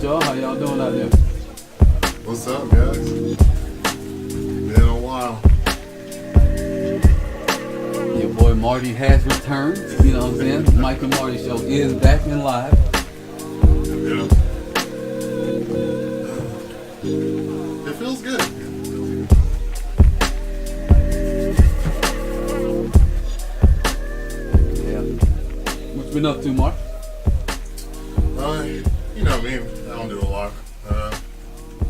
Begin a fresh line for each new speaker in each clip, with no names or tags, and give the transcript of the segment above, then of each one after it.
y'all. How y'all doing out there?
What's up, guys? Been a while.
Your boy Marty has returned. You know what I'm saying? Mike and Marty show is back and live.
Yeah. It feels good.
Yeah. What you been up to, Mark?
You know me. I don't do a lot.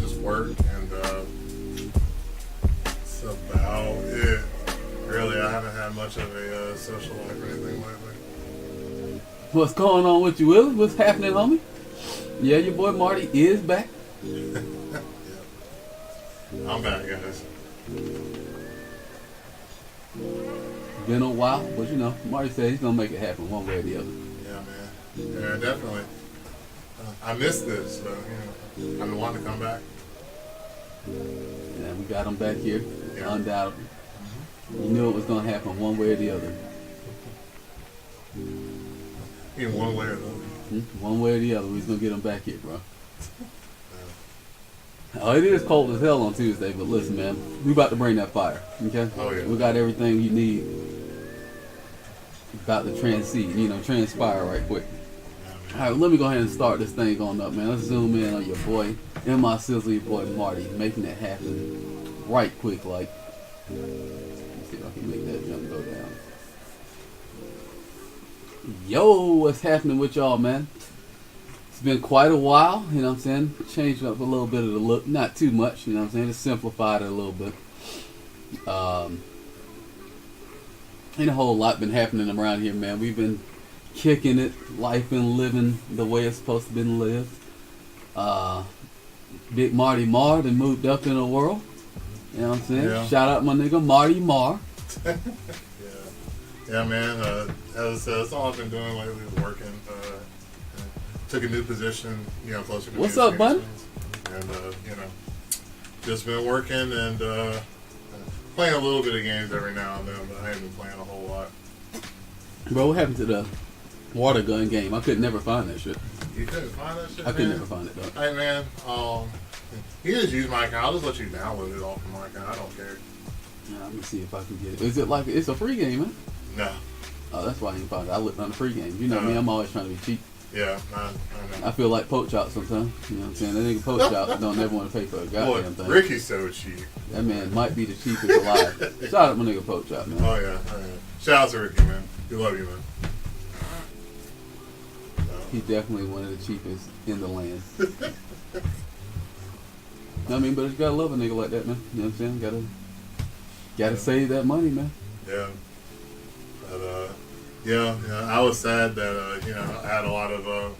Just work, and that's about it. Really, I haven't had much of a social life or anything lately.
What's going on with you, Willie? What's happening, homie? Yeah, your boy Marty is back.
Yeah. I'm back, guys.
Been a while, but you know, Marty said he's gonna make it happen one way or the other.
Yeah, man. Yeah, definitely. I missed this, so you know, I've been wanting to come back.
Yeah, we got him back here,
Yeah.
undoubtedly. You knew it was gonna happen one way or the other.
In one way or the other.
One way or the other, we's gonna get him back here, bro. Oh, it is cold as hell on Tuesday, but listen, man, we about to bring that fire, okay?
Oh, yeah.
We got everything you need. About to transpire right quick. All right, let me go ahead and start this thing on up, man. Let's zoom in on your boy, and my sizzle, your boy Marty, making it happen right quick, like. Let me see if I can make that jump go down. Yo, what's happening with y'all, man? It's been quite a while, you know what I'm saying? Changed up a little bit of the look, not too much, you know what I'm saying? Just simplified it a little bit. Ain't a whole lot been happening around here, man. We've been kicking it, life been living the way it's supposed to be lived. Big Marty Marr done moved up in the world. You know what I'm saying?
Yeah.
Shout out my nigga Marty Marr.
Yeah, man. As that's all I've been doing lately is working. Took a new position, you know, closer to
What's up, bud?
And you know, just been working and playing a little bit of games every now and then, but I haven't been playing a whole lot.
Bro, what happened to the water gun game? I could never find that shit.
You couldn't find that shit?
I could never find it, though.
Hey, man. You just use my account. I'll just let you download it off of my account. I don't care.
Nah, let me see if I can get it. Is it like, it's a free game, man?
No.
Oh, that's why I didn't find it. I looked on the free game. You know me, I'm always trying to be cheap.
Yeah, I know.
I feel like Poach Out sometimes. You know what I'm saying? That nigga Poach Out don't ever want to pay for a goddamn
Boy,
thing.
Ricky's so cheap.
That man might be the cheapest alive. Shout out my nigga Poach Out, man.
Oh, yeah. Shout out to Ricky, man. We love you, man.
He's definitely one of the cheapest in the land. I mean, but you gotta love a nigga like that, man. You know what I'm saying? Gotta save that money, man.
Yeah. But, yeah, I was sad that, you know, I had a lot of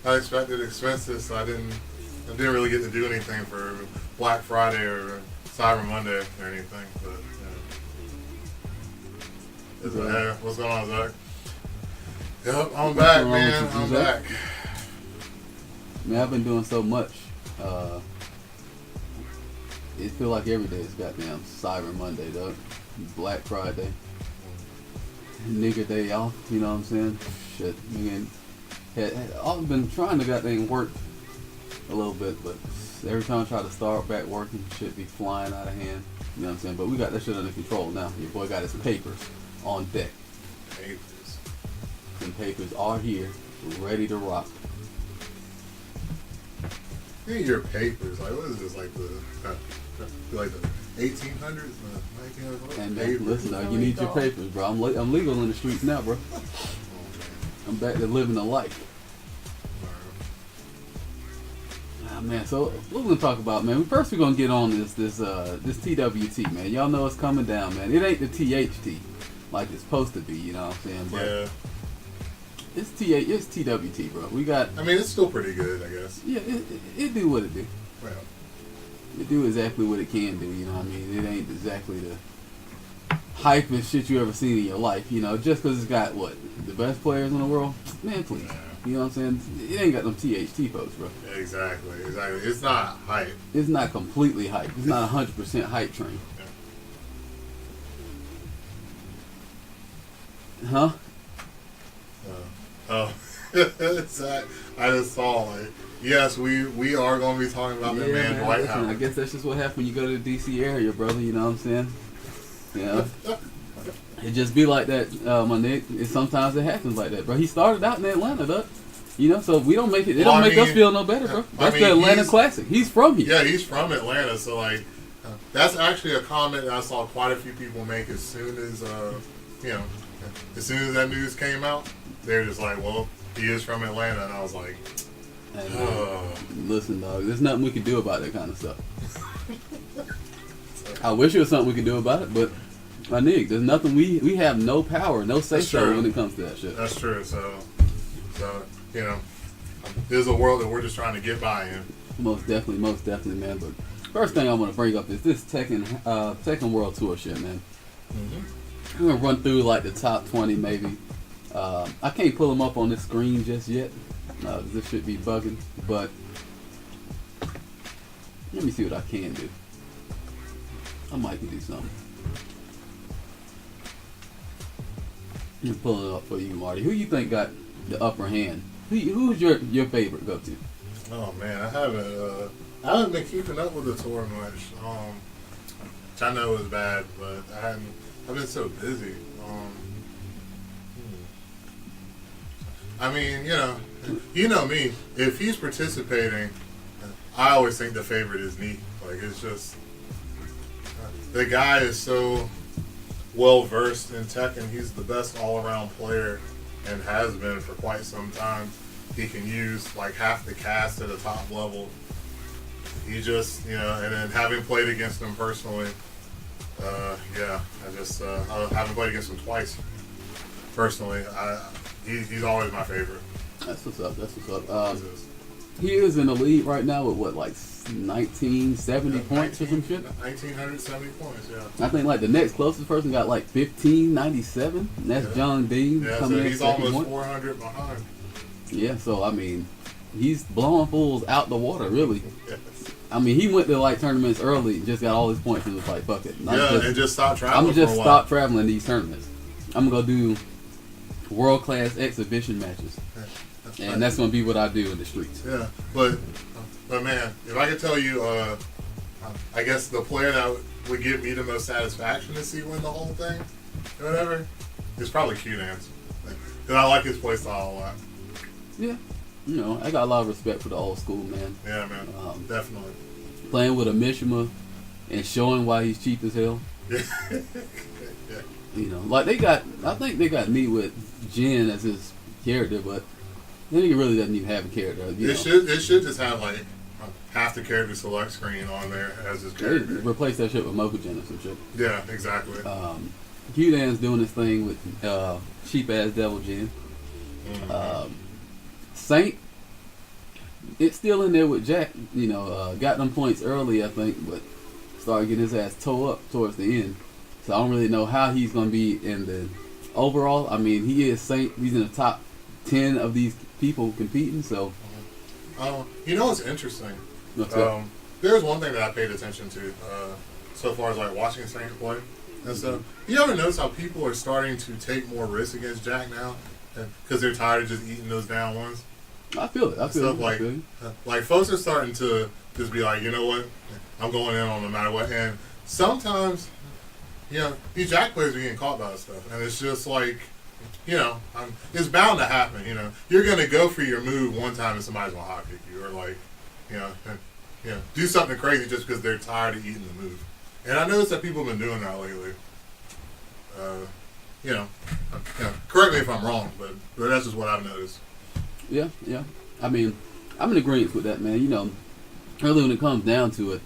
unexpected expenses, so I didn't really get to do anything for Black Friday or Cyber Monday or anything. But, what's going on, Zach? Yep, I'm back, man. I'm back.
Man, I've been doing so much. It feel like every day is goddamn Cyber Monday, though. Black Friday. Nigga day off, you know what I'm saying? Shit, man. I've been trying to goddamn work a little bit, but every time I try to start back working, shit be flying out of hand. You know what I'm saying? But we got that shit under control now. Your boy got his papers on deck.
Papers.
And papers are here, ready to rock.
Hey, your papers. Like, what is this? Like the 1800s?
And listen, now you need your papers, bro. I'm legal in the streets now, bro. I'm back to living a life. Ah, man. So what we're gonna talk about, man? First, we're gonna get on this TWT, man. Y'all know it's coming down, man. It ain't the THT like it's supposed to be, you know what I'm saying? But
yeah.
It's TWT, bro. We got.
I mean, it's still pretty good, I guess.
Yeah, it do what it do.
Well.
It do exactly what it can do, you know what I mean? It ain't exactly the hypest shit you ever seen in your life, you know, just because it's got, what, the best players in the world? Man, please.
Yeah.
You know what I'm saying? It ain't got them THT folks, bro.
Exactly. It's not hype.
It's not completely hype. It's not 100% hype train.
Yeah.
Huh?
Oh. I just saw like, yes, we are going to be talking about that man Dwight Howard.
I guess that's just what happens when you go to the DC area, brother. You know what I'm saying? Yeah. It just be like that, my nigga. Sometimes it happens like that, bro. He started out in Atlanta, though. You know, so we don't make it. It don't make us feel no better, bro. That's the Atlanta Classic. He's from here.
Yeah, he's from Atlanta, so like, that's actually a comment that I saw quite a few people make as soon as as soon as that news came out. They're just like, well, he is from Atlanta, and I was like,
listen, dog. There's nothing we can do about that kind of stuff. I wish there was something we could do about it, but my nigga, there's nothing. We have no power, no say so when it comes to that shit.
That's true. So there's a world that we're just trying to get by in.
Most definitely, man. But first thing I want to bring up is this Tekken World Tour shit, man. Mm-hmm. I'm gonna run through like the top 20 maybe. I can't pull them up on this screen just yet. This should be bugging, but let me see what I can do. I might can do something. Let me pull it up for you, Marty. Who you think got the upper hand? Who's your favorite go to?
Oh man, I haven't been keeping up with the tour much. Which I know is bad, but I've been so busy. I mean, you know me. If he's participating, I always think the favorite is Neat. Like, it's just the guy is so well versed in Tekken. He's the best all around player and has been for quite some time. He can use like half the cast at a top level. He just, and then having played against him personally, I haven't played against him twice. Personally, he's always my favorite.
That's what's up. He is in the lead right now with what, like 1970 points or some shit?
1970 points, yeah.
I think like the next closest person got like 1597. And that's John Dean.
Yeah,
coming
so
in
he's almost
point.
400 behind.
Yeah, so I mean, he's blowing fools out the water, really.
Yes.
I mean, he went to like tournaments early, just got all his points, and was like, "Fuck it."
And just stopped traveling.
I'm gonna just
for a
stop
while.
traveling these tournaments. I'm gonna go do world class exhibition matches, and that's gonna be what I do in the streets.
Yeah, but man, if I could tell you, I guess the player that would give me the most satisfaction to see win the whole thing, or whatever, is probably Q-Dance. Because I like his play style a lot.
Yeah, I got a lot of respect for the old school, man.
Yeah, man, definitely.
Playing with a Mishima and showing why he's cheap as hell.
Yeah.
Like I think they got me with Jin as his character, but I think he really doesn't even have a character.
It should just have like half the character select screen on there as his character.
Replace that shit with Mokujin or some shit.
Yeah, exactly.
Q-Dan's doing this thing with cheap ass Devil Jin.
Mm-hmm.
Saint, it's still in there with Jack. Got them points early, I think, but started getting his ass toe up towards the end. So I don't really know how he's going to be in the overall. I mean, he is Saint. He's in the top 10 of these people competing. So,
what's interesting? There's one thing that I paid attention to so far as like watching Saint play and stuff. You ever notice how people are starting to take more risks against Jack now because they're tired of just eating those down ones?
I feel it. I feel it.
Like folks are starting to just be like, you know what, I'm going in on no matter what. And sometimes, these Jack players are getting caught by this stuff, and it's just like, it's bound to happen. You're gonna go for your move one time and somebody's gonna hot kick you, or like, do something crazy just because they're tired of eating the move. And I noticed that people have been doing that lately. Correct me if I'm wrong, but that's just what I've noticed.
Yeah. I mean, I'm in agreement with that, man. Really when it comes down to it,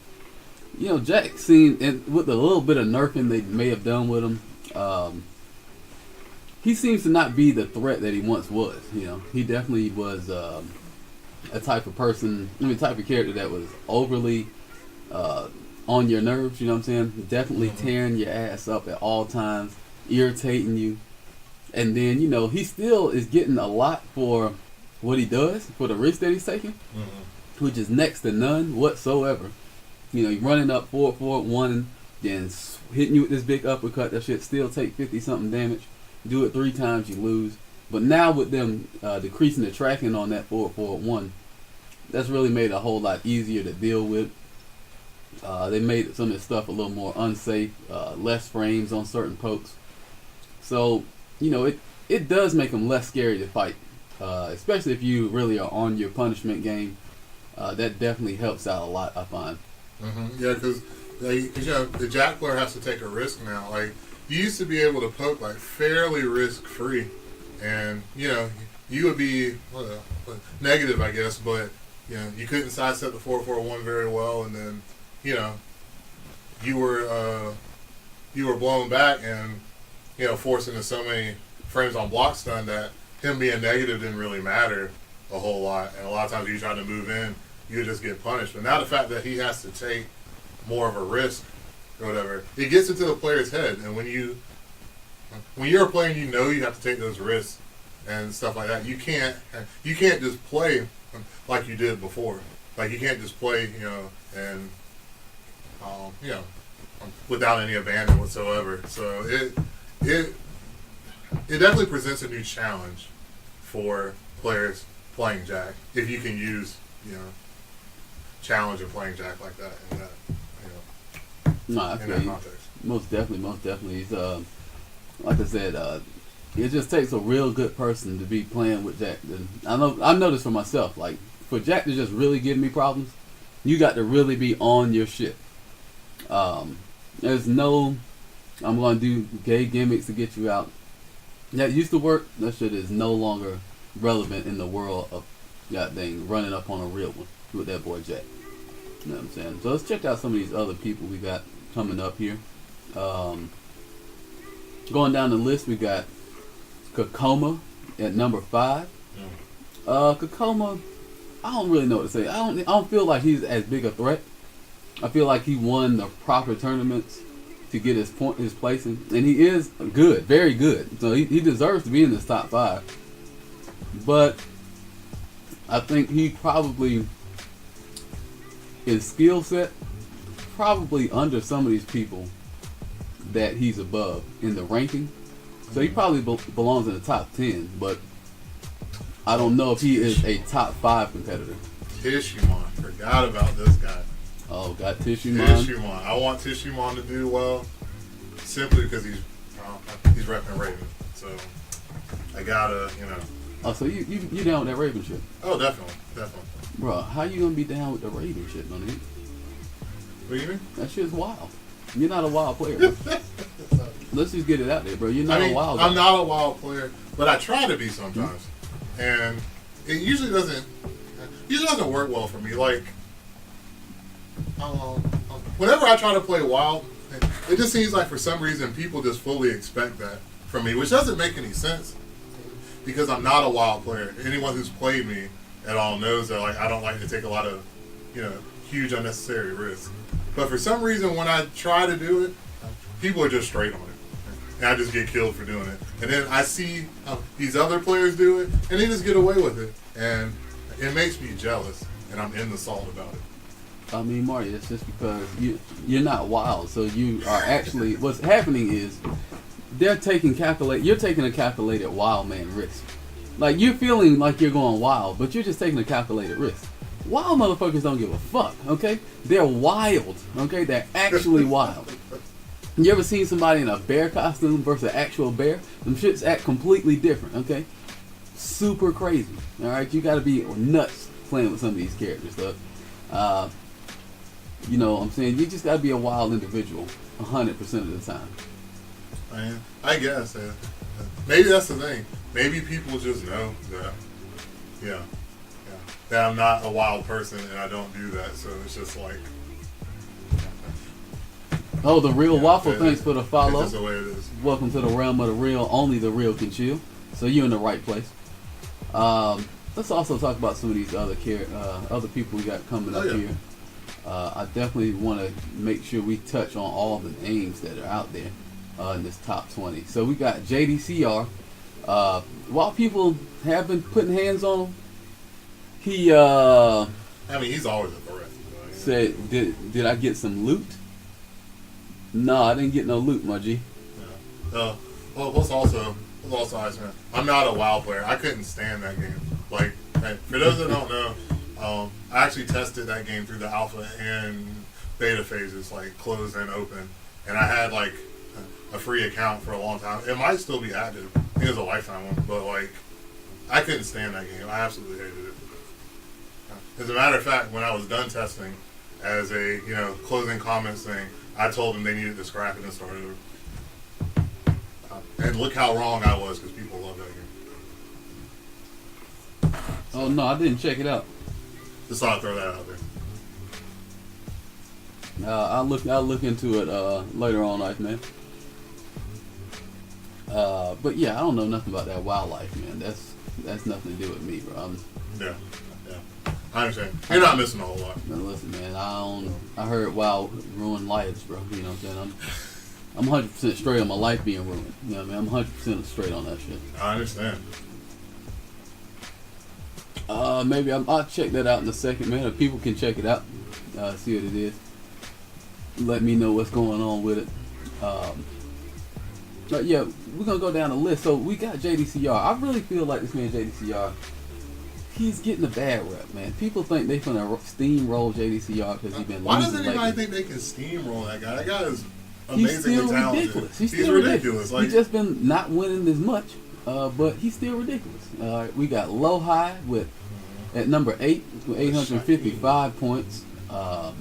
Jack seemed, and with the little bit of nerfing they may have done with him, he seems to not be the threat that he once was. He definitely was a type of person, type of character that was overly on your nerves. You know what I'm saying? Definitely tearing your ass up at all times, irritating you, and then he still is getting a lot for what he does, for the risk that he's taking, which is next to none whatsoever. You're running up 4-4-1, then hitting you with this big uppercut. That shit still take 50 something damage. Do it 3 times, you lose. But now with them decreasing the tracking on that 441, that's really made it a whole lot easier to deal with. They made some of this stuff a little more unsafe, less frames on certain pokes. So, it does make them less scary to fight, especially if you really are on your punishment game. That definitely helps out a lot, I find.
Mm-hmm. Yeah, because the Jack player has to take a risk now. Like, you used to be able to poke like fairly risk-free, and you would be negative, I guess, but you couldn't sidestep the 441 very well, and then you were blown back and forced into so many frames on block stun that him being negative didn't really matter a whole lot, and a lot of times you try to move in, you just get punished. But now the fact that he has to take more of a risk or whatever, it gets into the player's head, and when you're a player and you have to take those risks and stuff like that, you can't just play like you did before. Like, you can't just play and without any abandon whatsoever. So it definitely presents a new challenge for players playing Jack, if you can use challenge and playing Jack like that in that
I
in
feel
that
you.
context.
Most definitely. He's like I said, it just takes a real good person to be playing with Jack. And I've noticed for myself, like, for Jack to just really give me problems, you got to really be on your shit. There's no, I'm going to do gay gimmicks to get you out. That used to work. That shit is no longer relevant in the world of goddamn running up on a real one with that boy Jack. You know what I'm saying? So let's check out some of these other people we got coming up here. Going down the list, we got Kakoma at number 5. Kakoma, I don't really know what to say. I don't feel like he's as big a threat. I feel like he won the proper tournaments to get his placing, and he is good, very good. So he deserves to be in this top 5. But I think he probably, in skill set, probably under some of these people that he's above in the ranking. So he probably belongs in the top 10, but I don't know if he is a top 5 competitor.
Tishumon, forgot about this guy.
Oh, got Tishumon.
Tishumon. I want Tishumon to do well, simply because he's repping Raven. So I gotta,
Oh, so you down with that Raven shit?
Oh, definitely.
Bro, how you gonna be down with the Raven shit, man?
What do you mean?
That shit's wild. You're not a wild player, bro. Let's just get it out there, bro. You're not a wild guy.
I'm not a wild player, but I try to be sometimes. Mm-hmm. And it usually doesn't work well for me. Like, whenever I try to play wild, it just seems like for some reason people just fully expect that from me, which doesn't make any sense because I'm not a wild player. Anyone who's played me at all knows that, like, I don't like to take a lot of, huge unnecessary risks. But for some reason, when I try to do it, people are just straight on it. And I just get killed for doing it. And then I see these other players do it, and they just get away with it. And it makes me jealous, and I'm in the salt about it.
I mean, Marty, it's just because you're not wild. So you are actually, what's happening is you're taking a calculated wild man risk. Like, you're feeling like you're going wild, but you're just taking a calculated risk. Wild motherfuckers don't give a fuck, okay? They're wild, okay? They're actually wild. You ever seen somebody in a bear costume versus an actual bear? Them shits act completely different, okay? Super crazy, alright? You gotta be nuts playing with some of these characters, stuff. You know what I'm saying? You just gotta be a wild individual 100% of the time.
I guess. Maybe that's the thing. Maybe people just know that, that I'm not a wild person and I don't do that. So it's just like...
Oh, the real waffle, thanks for the follow.
It's just the way it is.
Welcome to the realm of the real. Only the real can chill. So you're in the right place. Let's also talk about some of these other people we got coming up here. I definitely want to make sure we touch on all the names that are out there in this top 20. So we got JDCR. While people have been putting hands on him, he
he's always a threat.
Said, did I get some loot? No, I didn't get no loot, my G.
Well, plus also, Lost Eyes, man. I'm not a WoW player. I couldn't stand that game. Like, hey, for those that don't know, I actually tested that game through the alpha and beta phases, like closed and open, and I had like a free account for a long time. It might still be active. I think it was a lifetime one, but like, I couldn't stand that game. I absolutely hated it. As a matter of fact, when I was done testing, as a closing comments thing, I told them they needed to scrap it and start over. And look how wrong I was, because people love that game.
Oh no, I didn't check it out.
Just thought I'd throw that out there.
I'll look into it later on, Iceman. But yeah, I don't know nothing about that wildlife, man. That's nothing to do with me, bro.
Yeah. I understand. You're not missing a whole lot.
Man, listen, man. I heard WoW ruin lives, bro. You know what I'm saying? I'm 100% straight on my life being ruined. You know what I mean? I'm 100% straight on that shit.
I understand.
Maybe I'll check that out in a second, man. If people can check it out, see what it is. Let me know what's going on with it. But yeah, we're gonna go down the list. So we got JDCR. I really feel like this man JDCR, he's getting a bad rep, man. People think they finna steamroll JDCR because he's been.
Why does
losing
anybody
lately.
think they can steamroll that guy? That guy is
He's
amazingly
still
talented.
ridiculous.
He's
still
ridiculous. Like,
he's just been not winning as much, but he's still ridiculous. We got Low High at number 8 with 855 points. Then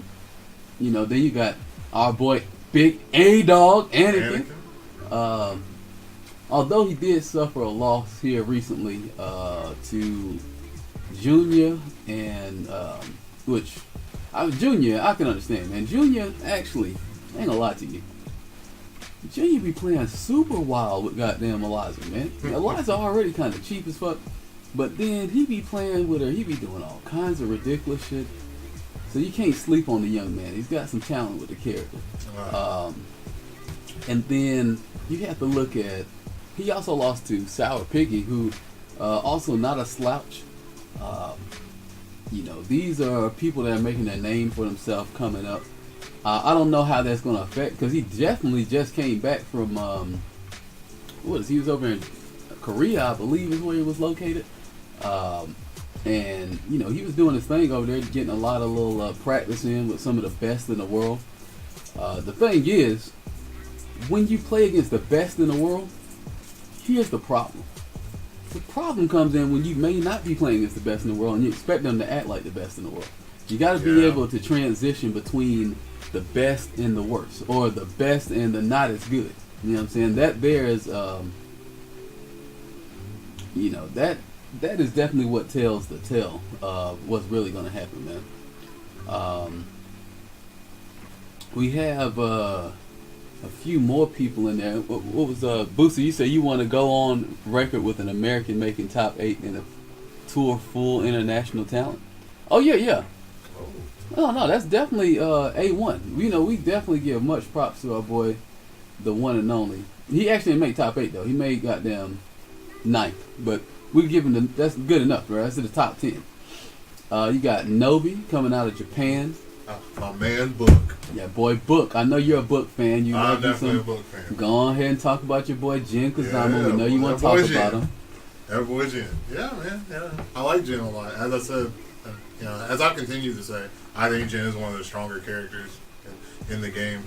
you got our boy Big A Dog Anakin. Although he did suffer a loss here recently to Junior and Junior, I can understand, man. Junior actually, I ain't gonna lie to you. Junior be playing super wild with goddamn Eliza, man. Eliza already kind of cheap as fuck, but then he be playing with her. He be doing all kinds of ridiculous shit. So you can't sleep on the young man. He's got some talent with the character.
Wow.
And then you have to look at. He also lost to Sour Piggy, who also not a slouch. These are people that are making their name for themselves coming up. I don't know how that's going to affect, because he definitely just came back from he was over in Korea, I believe is where he was located. And he was doing his thing over there, getting a lot of little practice in with some of the best in the world. The thing is, when you play against the best in the world, here's the problem. The problem comes in when you may not be playing against the best in the world and you expect them to act like the best in the world. You got to be able to transition between the best and the worst, or the best and the not as good. You know what I'm saying? That there is, that is definitely what tells the tale of what's really going to happen, man. We have a few more people in there. What was Boosie? You said you want to go on record with an American making top 8 in a tour full international talent. Oh yeah. No, that's definitely A1. We definitely give much props to our boy, the one and only. He actually didn't make top 8 though. He made goddamn 9th, but we give him that's good enough, right? That's in the top 10. You got Nobi coming out of Japan.
My man Book.
Yeah, boy Book. I know you're a Book fan.
I'm definitely a Book fan.
Go ahead and talk about your boy Jin Kazama. We know you want to talk about him.
That boy Jin. Yeah, man. Yeah. I like Jin a lot. As I said, as I've continued to say, I think Jin is one of the stronger characters in the game.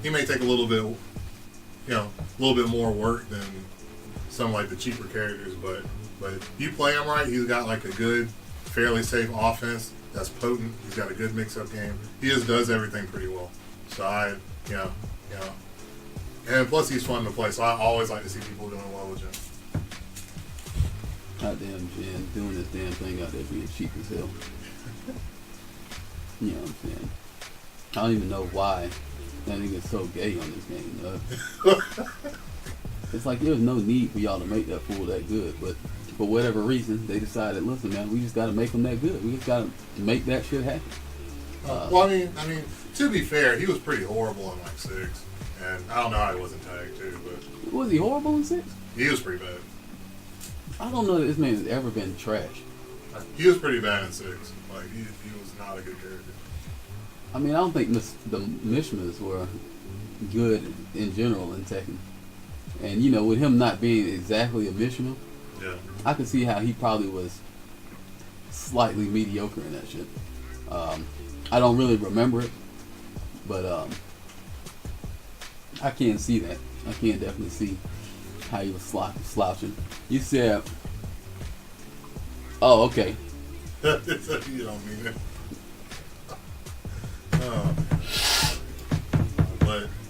He may take a little bit more work than some like the cheaper characters, but if you play him right, he's got like a good, fairly safe offense that's potent. He's got a good mix-up game. He just does everything pretty well. So and plus he's fun to play. So I always like to see people doing well with Jin.
Goddamn Jin doing this damn thing out there being cheap as hell. You know what I'm saying? I don't even know why that nigga's so gay on this game. It's like there's no need for y'all to make that fool that good, but for whatever reason, they decided, listen, man, we just got to make them that good. We just got to make that shit happen.
I mean, to be fair, he was pretty horrible in like 6, and I don't know how he wasn't tagged too, but
was he horrible in 6?
He was pretty bad.
I don't know that this man has ever been trash.
He was pretty bad in 6. Like he was not a good character.
I mean, I don't think the Mishmas were good in general in Tekken. And you know, with him not being exactly a missioner,
Yeah.
I could see how he probably was slightly mediocre in that shit. I don't really remember it, but I can see that. I can definitely see how he was slouching. You said, oh, okay.
You don't mean it.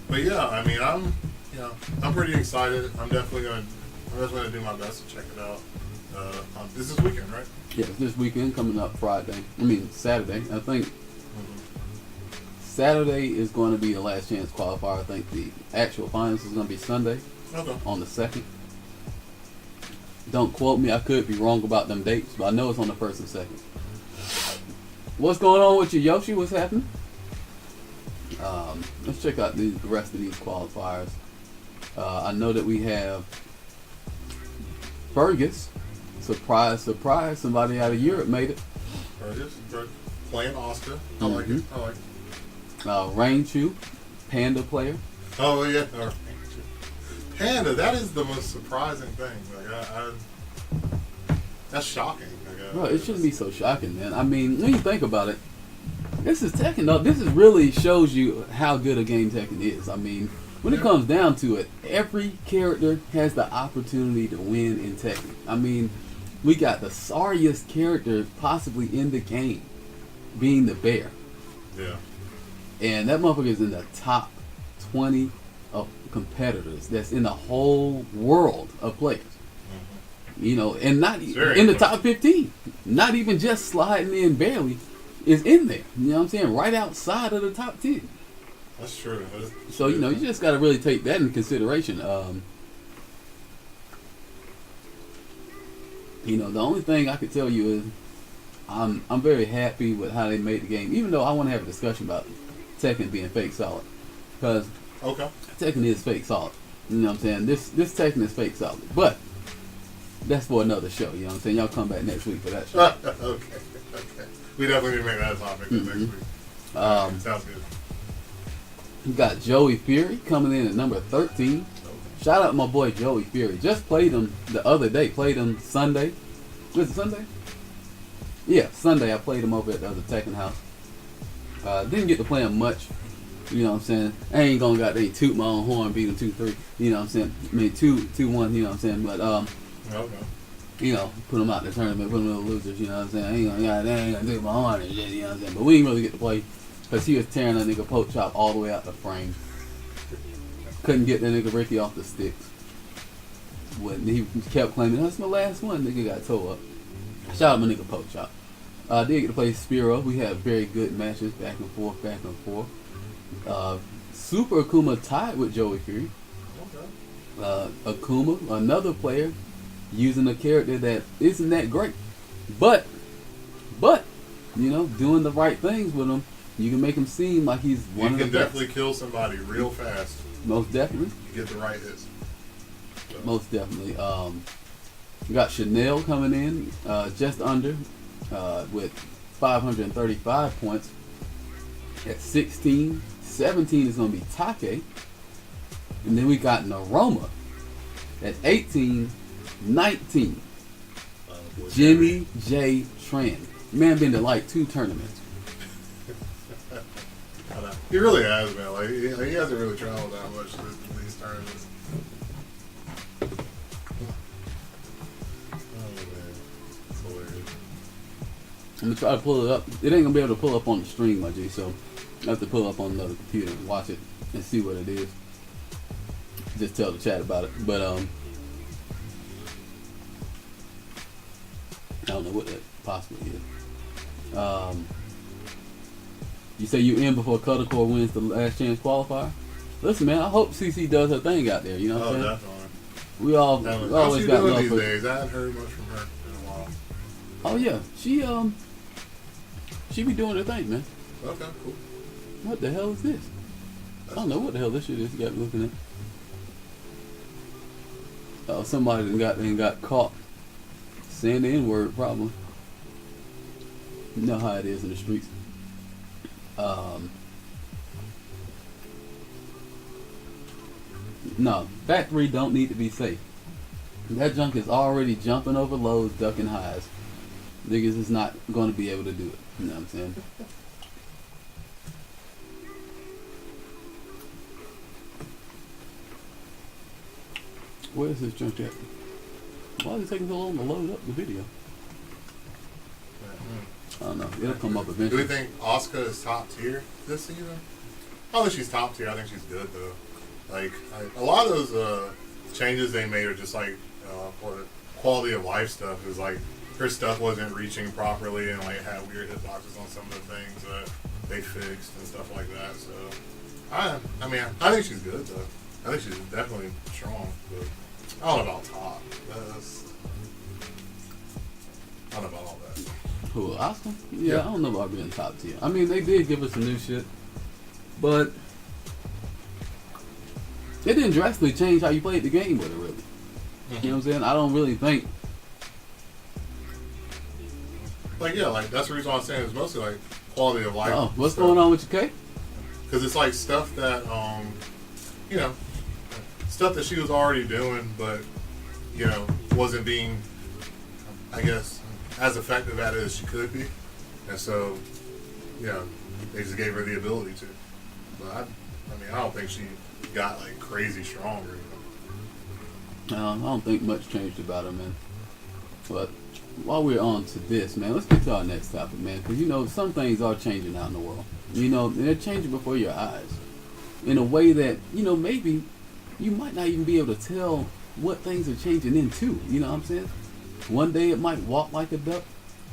But yeah, I mean, I'm pretty excited. I'm just gonna do my best to check it out. This is weekend, right?
Yeah, it's this weekend coming up Saturday. I think Saturday is going to be the last chance qualifier. I think the actual finals is going to be Sunday on the 2nd. Don't quote me. I could be wrong about them dates, but I know it's on the 1st and 2nd. What's going on with you, Yoshi? What's happening? Let's check out the rest of these qualifiers. I know that we have Fergus. Surprise, surprise. Somebody out of Europe made it.
Fergus playing Oscar. I like it.
Rain Chu, Panda player.
Oh, yeah. Panda, that is the most surprising thing. That's shocking.
Bro, it shouldn't be so shocking, man. I mean, when you think about it, this is Tekken, though. This is really shows you how good a game Tekken is. I mean, when it comes down to it, every character has the opportunity to win in Tekken. I mean, we got the sorriest character possibly in the game being the bear.
Yeah.
And that motherfucker is in the top 20 of competitors that's in the whole world of players. You know, and not in the top 15. Not even just sliding in barely is in there. You know what I'm saying? Right outside of the top 10.
That's true.
So, you know, you just got to really take that into consideration. You know, the only thing I could tell you is I'm very happy with how they made the game, even though I want to have a discussion about Tekken being fake solid. Because Tekken is fake solid. You know what I'm saying? This Tekken is fake solid. But that's for another show. You know what I'm saying? Y'all come back next week for that show.
Okay. We definitely need to make that a topic next week. Sounds good.
You got Joey Fury coming in at number 13. Shout out my boy Joey Fury. Just played him the other day. Played him Sunday. Was it Sunday? Yeah, Sunday. I played him over at the other Tekken house. Didn't get to play him much. You know what I'm saying? I ain't gonna goddamn toot my own horn, beat him 2-3. You know what I'm saying? I mean 2-1. You know what I'm saying? But you know, put him out the tournament, put him in the losers. You know what I'm saying? I ain't gonna toot my horn and shit. You know what I'm saying? But we didn't really get to play because he was tearing that nigga poke chop all the way out the frame. Couldn't get that nigga Ricky off the sticks. When he kept claiming, that's my last one, nigga got towed up. Shout out my nigga poke chop. Did get to play Spiro. We had very good matches, back and forth. Super Akuma tied with Joey Fury. Akuma, another player, using a character that isn't that great. But, you know, doing the right things with him, you can make him seem like he's one of the best.
You can definitely kill somebody real fast.
Most definitely.
You get the right hits. So.
Most definitely. We got Chanel coming in just under with 535 points at 16. 17 is going to be Take. And then we got Naroma at 18. 19. Jimmy J. Tran. Man been to like 2 tournaments.
He really has, man. Like he hasn't really traveled that much to these tournaments. Oh man, it's hilarious.
I'm gonna try to pull it up. It ain't gonna be able to pull up on the stream, my G. So I have to pull up on another computer and watch it and see what it is. Just tell the chat about it. But I don't know what that possibly is. You say you in before Cuddlecore wins the last chance qualifier? Listen, man, I hope CC does her thing out there. You know what I'm saying?
Definitely.
We always got love
these
for
days. I haven't heard much from her in a while.
Oh yeah, she be doing her thing, man.
Okay, cool.
What the hell is this? I don't know what the hell this shit is. You got me looking at. Oh, somebody got caught saying the N-word, probably. You know how it is in the streets. No, factory don't need to be safe. That junk is already jumping over lows, ducking highs. Niggas is not going to be able to do it. You know what I'm saying? Where is this junk at? Why is it taking so long to load up the video? I don't know. It'll come up eventually.
Do we think Asuka is top tier this season? I don't think she's top tier. I think she's good though. Like a lot of those changes they made are just like for quality of life stuff. It was like her stuff wasn't reaching properly and like had weird hitboxes on some of the things that they fixed and stuff like that. So I mean I think she's good though. I think she's definitely strong, but I don't know about top. I don't know about all that.
Who, Oscar? Yeah, I don't know about being top tier. I mean, they did give us some new shit, but it didn't drastically change how you played the game with it, really. You know what I'm saying? I don't really think.
Like, yeah, like, that's the reason I'm saying it's mostly, like, quality of life.
Oh, what's going on with your K?
Because it's, like, stuff that, you know, stuff that she was already doing, but, you know, wasn't being, I guess, as effective at it as she could be. And so, you know, they just gave her the ability to. But, I mean, I don't think she got, like, crazy strong or anything.
I don't think much changed about her, man. But while we're on to this, man, let's get to our next topic, man. Because, you know, some things are changing out in the world. You know, and they're changing before your eyes. In a way that, you know, maybe you might not even be able to tell what things are changing into. You know what I'm saying? One day it might walk like a duck,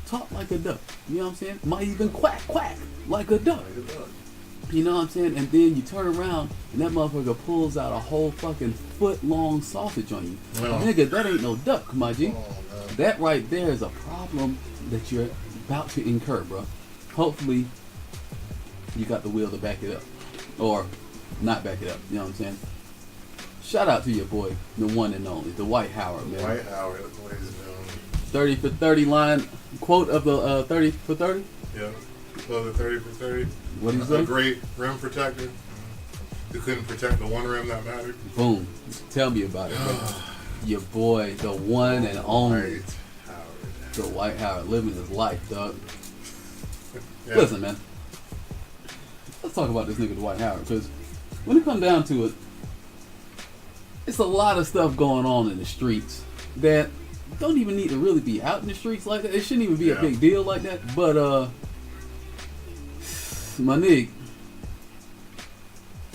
talk like a duck. You know what I'm saying? Might even quack, quack like a duck. You know what I'm saying? And then you turn around and that motherfucker pulls out a whole fucking foot-long sausage on you.
No.
Nigga, that ain't no duck, my G.
Oh, no.
That right there is a problem that you're about to incur, bro. Hopefully, you got the will to back it up. Or not back it up. You know what I'm saying? Shout out to your boy, the one and only, Dwight Howard, man.
Dwight Howard, ladies and gentlemen.
30 for 30 line, quote of the 30 for 30?
Yeah. So the 30 for 30.
What do you say?
A great rim protector. Who couldn't protect the one rim that mattered.
Boom. Tell me about it, bro. Your boy, the one and only
Dwight Howard.
Dwight Howard, living his life, dog.
Yeah.
Listen, man. Let's talk about this nigga Dwight Howard, because when it comes down to it, it's a lot of stuff going on in the streets that don't even need to really be out in the streets like that. It shouldn't even be a big deal like that. But my nigga,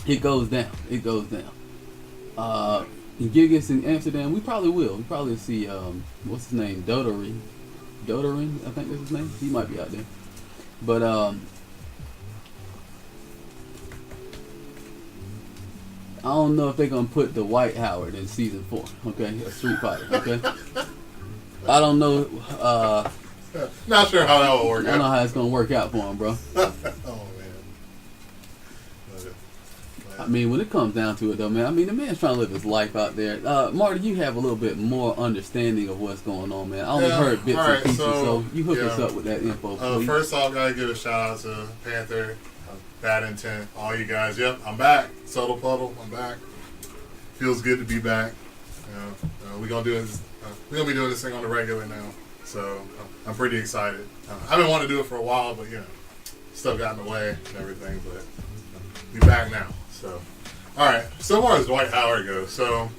it goes down. It goes down. In Gigas in Amsterdam, we probably will. We probably see what's his name, Dodorin, I think that's his name. He might be out there. But I don't know if they're gonna put the Dwight Howard in season 4, okay? A Street Fighter, okay? I don't know.
Not sure how that will work
I don't know how it's gonna work out for him, bro.
Oh man.
I mean, when it comes down to it, though, man. I mean, the man's trying to live his life out there. Marty, you have a little bit more understanding of what's going on, man. I only heard bits and pieces, so you hook us up with that info, please.
First off, gotta give a shout out to Panther. Bad Intent, all you guys. Yep, I'm back. Subtle Puddle, I'm back. Feels good to be back. We're gonna do this. We're gonna be doing this thing on the regular now, so I'm pretty excited. I've been wanting to do it for a while, but you know, stuff got in the way and everything. But we back now. So, all right. So far as Dwight Howard goes, so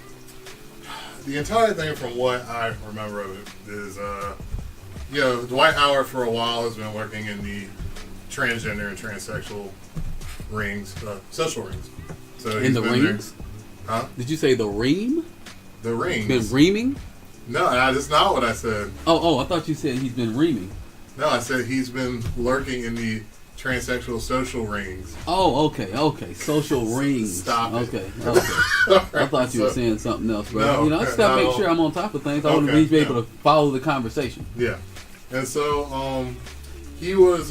the entire thing, from what I remember of it, is you know, Dwight Howard for a while has been working in the transgender and transsexual rings, social rings. So
in the rings?
Huh?
Did you say the ream?
The rings.
Been reaming?
No, that's not what I said.
Oh, I thought you said he's been reaming.
No, I said he's been lurking in the transsexual social rings.
Oh, okay. Social rings.
Stop it.
Okay. I thought you were saying something else, bro.
No,
you know, I just gotta make sure I'm on top of things. I want to be able to follow the conversation.
Yeah. And so, he was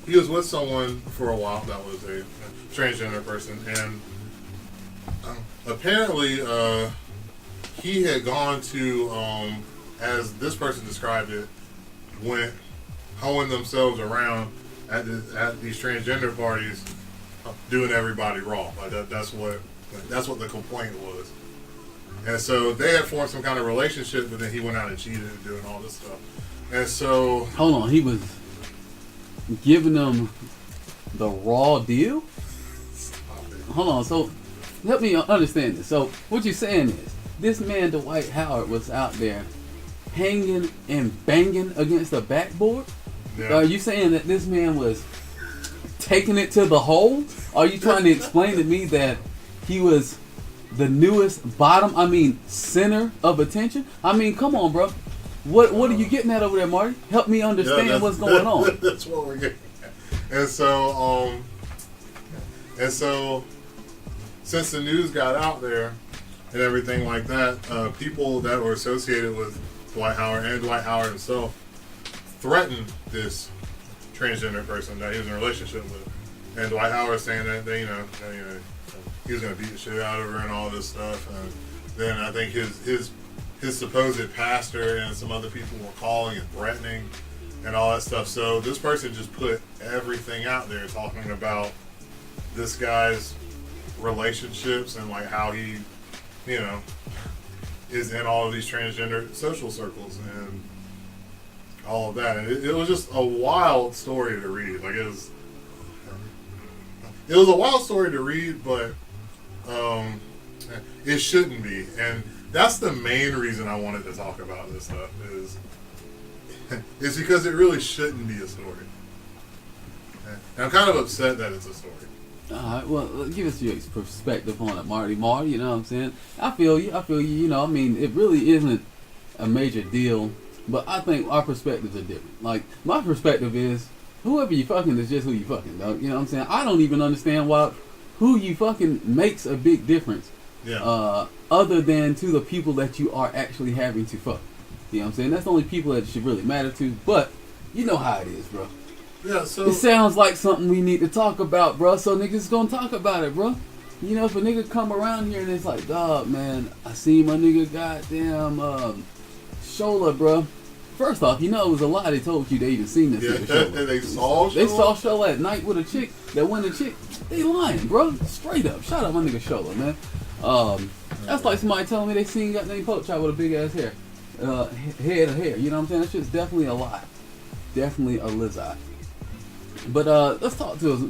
with someone for a while that was a transgender person, and apparently he had gone to, as this person described it, went hoeing themselves around at these transgender parties, doing everybody raw. Like that's what That's what the complaint was. And so they had formed some kind of relationship, but then he went out and cheated and doing all this stuff. And so...
Hold on, he was giving them the raw deal? Hold on, so help me understand this. So what you're saying is, this man Dwight Howard was out there hanging and banging against the backboard?
Yeah.
Are you saying that this man was taking it to the hole? Are you trying to explain to me that he was the newest center of attention? I mean, come on, bro. What are you getting at over there, Marty? Help me understand what's going on.
That's what we're getting at. And so since the news got out there and everything like that, people that were associated with Dwight Howard and Dwight Howard himself threatened this transgender person that he was in a relationship with. And Dwight Howard saying that he was going to beat the shit out of her and all this stuff. And then I think his supposed pastor and some other people were calling and threatening and all that stuff. So this person just put everything out there talking about this guy's relationships and like how he, is in all of these transgender social circles and all of that. And it was just a wild story to read. Like it was a wild story to read, but it shouldn't be. And that's the main reason I wanted to talk about this stuff is because it really shouldn't be a story. And I'm kind of upset that it's a story.
All right, well, give us your perspective on it, Marty. Marty, you know what I'm saying? I feel you. It really isn't a major deal, but I think our perspectives are different. Like, my perspective is, whoever you fucking is just who you fucking, dog. You know what I'm saying? I don't even understand why who you fucking makes a big difference.
Yeah.
Other than to the people that you are actually having to fuck. You know what I'm saying? That's the only people that should really matter to, but you know how it is, bro.
Yeah, so...
It sounds like something we need to talk about, bro, so niggas gonna talk about it, bro. You know, if a nigga come around here and it's like, dog, man, I see my nigga goddamn Shola, bro. First off, it was a lie they told you they even seen this nigga Shola.
They saw Shola?
They saw Shola at night with a chick that went a chick. They lying, bro. Straight up. Shout out my nigga Shola, man. That's like somebody telling me they seen goddamn Pope Chop with a big ass hair. Head of hair. You know what I'm saying? That shit's definitely a lie. Definitely a lizard. But let's talk to us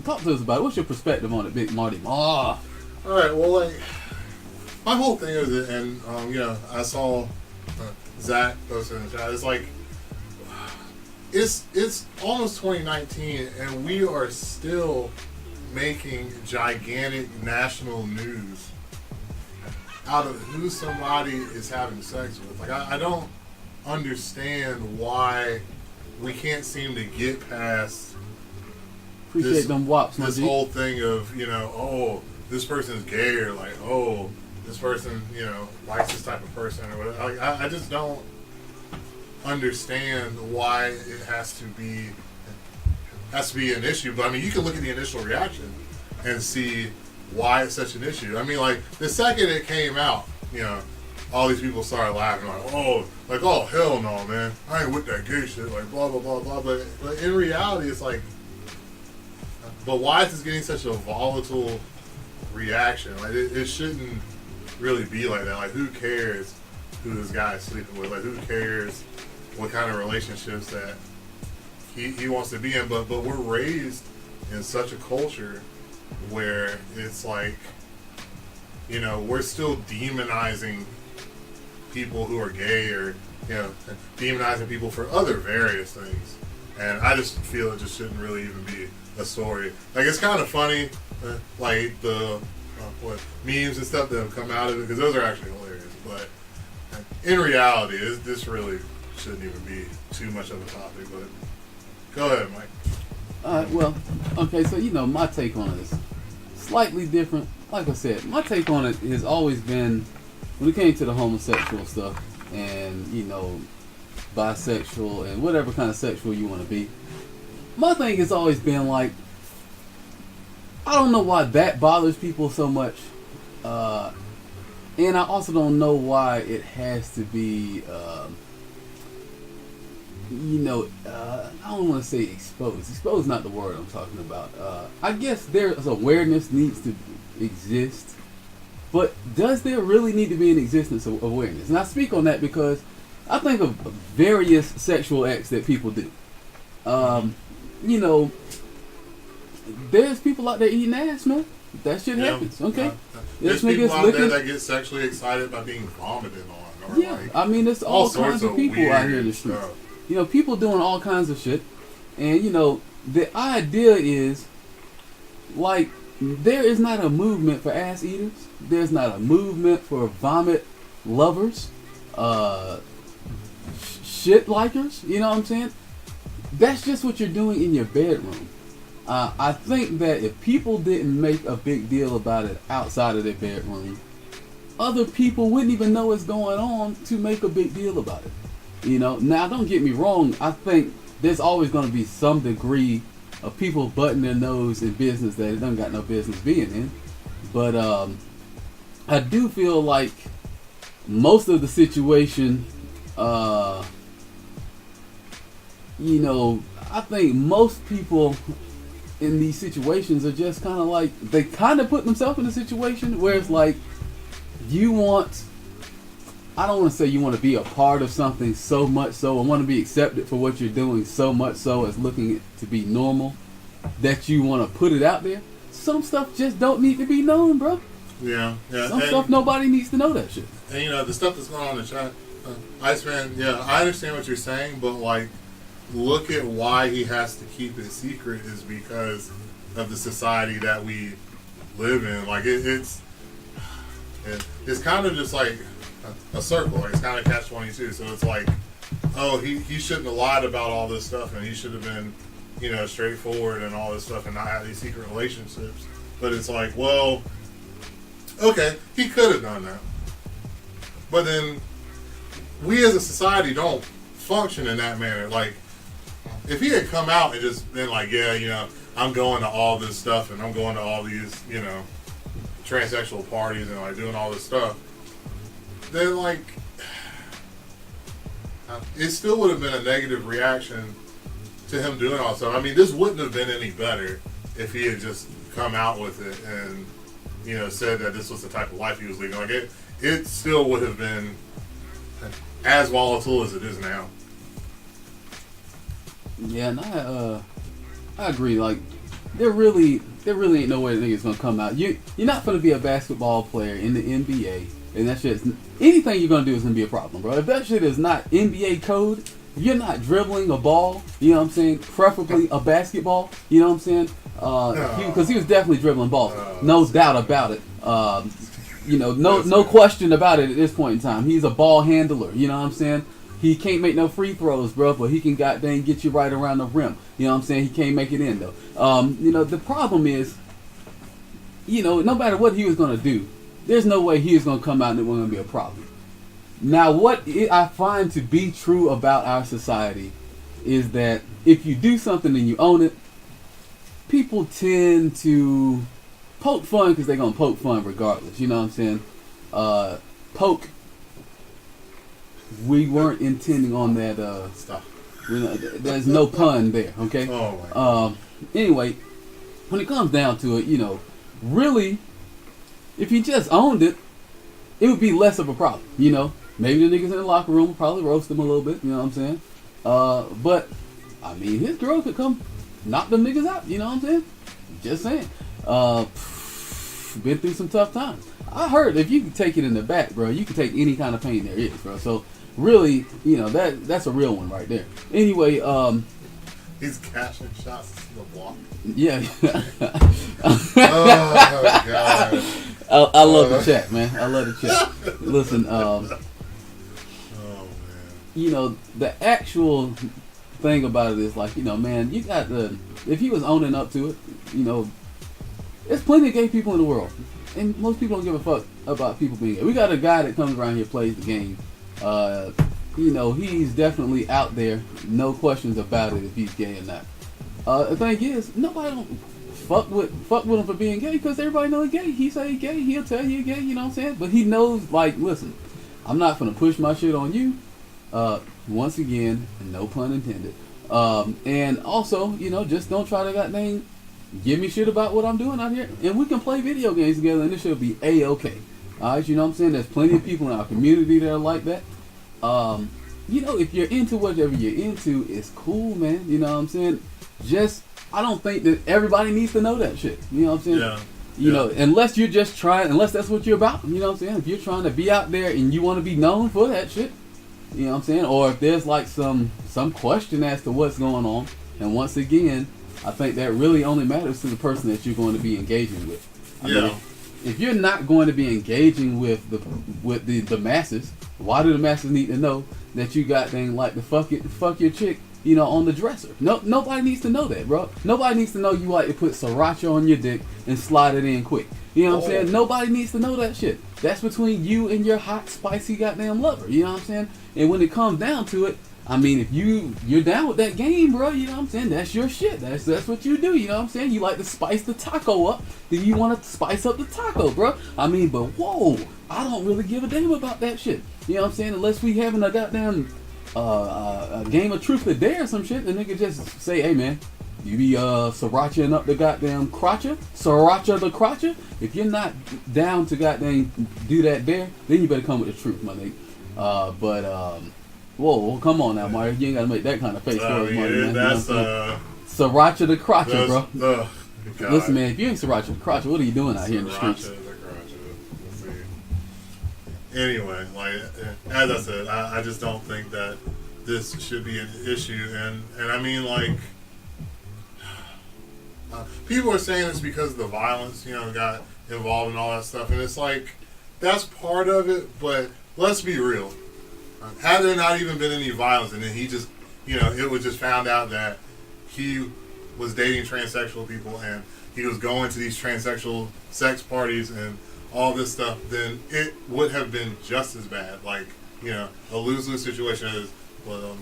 about it. What's your perspective on it, Big Marty?
All right. Well, like my whole thing is it, and I saw Zach posted in the chat. It's like it's almost 2019, and we are still making gigantic national news out of who somebody is having sex with. Like I don't understand why we can't seem to get past.
Appreciate them wops,
this whole thing of this person's gay, or like this person likes this type of person or whatever. Like, I just don't understand why it has to be an issue. But I mean, you can look at the initial reaction and see why it's such an issue. I mean, like the second it came out, all these people started laughing like hell no, man, I ain't with that gay shit, like blah blah blah blah. But in reality, it's like. But why is this getting such a volatile reaction? Like it shouldn't really be like that. Like who cares who this guy is sleeping with? Like who cares what kind of relationships that he wants to be in? But we're raised in such a culture where it's like we're still demonizing people who are gay, or demonizing people for other various things. And I just feel it just shouldn't really even be a story. Like it's kind of funny, like the memes and stuff that have come out of it, because those are actually hilarious. But in reality, this really shouldn't even be too much of a topic. But go ahead, Mike.
Well, okay. So my take on it is slightly different. Like I said, my take on it has always been when it came to the homosexual stuff and bisexual and whatever kind of sexual you want to be. My thing has always been like, I don't know why that bothers people so much, and I also don't know why it has to be, I don't want to say exposed. Exposed is not the word I'm talking about. I guess there's awareness needs to exist But does there really need to be an existence of awareness? And I speak on that because I think of various sexual acts that people do. You know, there's people out there eating ass, man. That shit happens, okay?
There's people out there that get sexually excited by being vomited on. Or like,
I mean, there's all kinds of people out here in the streets.
Stuff.
You know, people doing all kinds of shit. And, you know, the idea is, like, there is not a movement for ass eaters. There's not a movement for vomit lovers. Shit likers. You know what I'm saying? That's just what you're doing in your bedroom. I think that if people didn't make a big deal about it outside of their bedroom, other people wouldn't even know what's going on to make a big deal about it. You know, now don't get me wrong, I think there's always going to be some degree of people butting their nose in business that it doesn't got no business being in. But I do feel like most of the situation, you know, I think most people in these situations are just kind of like, they kind of put themselves in a situation where it's like, you want, I don't want to say you want to be a part of something so much so, or want to be accepted for what you're doing so much so as looking to be normal, that you want to put it out there. Some stuff just don't need to be known, bro.
Yeah.
Some stuff nobody needs to know that shit.
And you know, the stuff that's going on in the chat, Iceman, yeah, I understand what you're saying, but like, look at why he has to keep it secret is because of the society that we live in. Like it's kind of just like a circle. Like, it's kind of catch-22. So it's like, oh, he shouldn't have lied about all this stuff, and he should have been, you know, straightforward and all this stuff, and not have these secret relationships. But it's like, well, okay, he could have done that, but then we as a society don't function in that manner. Like, if he had come out and just been like, yeah, you know, I'm going to all this stuff and I'm going to all these, you know, transsexual parties and like doing all this stuff, then like, it still would have been a negative reaction to him doing all stuff. I mean, this wouldn't have been any better if he had just come out with it and, you know, said that this was the type of life he was leading. Like, it still would have been as volatile as it is now. Yeah,
and I agree. Like, there really ain't no way the nigga's gonna come out. You're not gonna be a basketball player in the NBA, and that shit's, anything you're gonna do is gonna be a problem, bro. If that shit is not NBA code, if you're not dribbling a ball, you know what I'm saying, preferably a basketball, you know what I'm saying, because he was definitely dribbling balls, no doubt about it. You know, no question about it at this point in time. He's a ball handler, you know what I'm saying. He can't make no free throws, bro, but he can goddamn get you right around the rim. You know what I'm saying? He can't make it in, though. You know, the problem is, you know, no matter what he was going to do, there's no way he was going to come out and it wasn't going to be a problem. Now, what I find to be true about our society is that if you do something and you own it, people tend to poke fun because they're going to poke fun regardless. You know what I'm saying? Poke. We weren't intending on that.
Stop.
There's no pun there, okay?
Oh my God.
Anyway, when it comes down to it, you know, really, if you just owned it, it would be less of a problem. You know, maybe the niggas in the locker room would probably roast them a little bit. You know what I'm saying? But I mean, his girl could come knock them niggas out. You know what I'm saying? Just saying. Been through some tough times. I heard if you can take it in the back, bro, you can take any kind of pain there is, bro. So really, you know, that's a real one right there. Anyway,
he's cashing shots to the block.
Yeah.
Oh God.
I love the chat, man. I love the chat. Listen,
oh man.
You know, the actual thing about it is like, you know, man, you got the, if he was owning up to it, you know, there's plenty of gay people in the world. And most people don't give a fuck about people being gay. We got a guy that comes around here, plays the game. You know, he's definitely out there. No questions about it if he's gay or not. The thing is, nobody don't fuck with him for being gay because everybody knows he's gay. He say he's gay, he'll tell you he's gay, you know what I'm saying? But he knows, like, listen, I'm not gonna push my shit on you. Once again, no pun intended. And also, you know, just don't try to goddamn give me shit about what I'm doing out here, and we can play video games together, and this should be a-okay. Alright, you know what I'm saying? There's plenty of people in our community that are like that. You know, if you're into whatever you're into, it's cool, man. You know what I'm saying? Just, I don't think that everybody needs to know that shit. You know what I'm saying?
Yeah.
You know, unless you're just trying, unless that's what you're about. You know what I'm saying? If you're trying to be out there and you want to be known for that shit, you know what I'm saying? Or if there's like some question as to what's going on. And once again, I think that really only matters to the person that you're going to be engaging with. I mean, if you're not going to be engaging with the masses, why do the masses need to know that you got thing like to fuck your chick, you know, on the dresser? No, nobody needs to know that, bro. Nobody needs to know you like to put sriracha on your dick and slide it in quick. You know what I'm saying? Nobody needs to know that shit. That's between you and your hot, spicy goddamn lover. You know what I'm saying? And when it comes down to it, I mean, if you're down with that game, bro, you know what I'm saying? That's your shit. That's what you do, you know what I'm saying? You like to spice the taco up, then you want to spice up the taco, bro. I mean, but whoa, I don't really give a damn about that shit. You know what I'm saying? Unless we having a goddamn a game of truth or dare or some shit, the nigga just say, hey man, you be srirachaing up the goddamn crotcha, sriracha the crotcha. If you're not down to goddamn do that dare, then you better come with the truth, my nigga. Whoa, come on now, Mario. You ain't gotta make that kind of face for us, Mario, man.
That's
sriracha the crotcha, bro.
God.
Listen, man, if you ain't sriracha the crotcha, what are you doing out here in the streets?
Let's see. Anyway, like as I said, I just don't think that this should be an issue, and I mean, like, people are saying it's because of the violence, you know, got involved in all that stuff, and it's like that's part of it, but let's be real. Had there not even been any violence, and then he just, you know, it was just found out that he was dating transsexual people and he was going to these transsexual sex parties and all this stuff, then it would have been just as bad. Like, you know, a lose-lose situation is, well,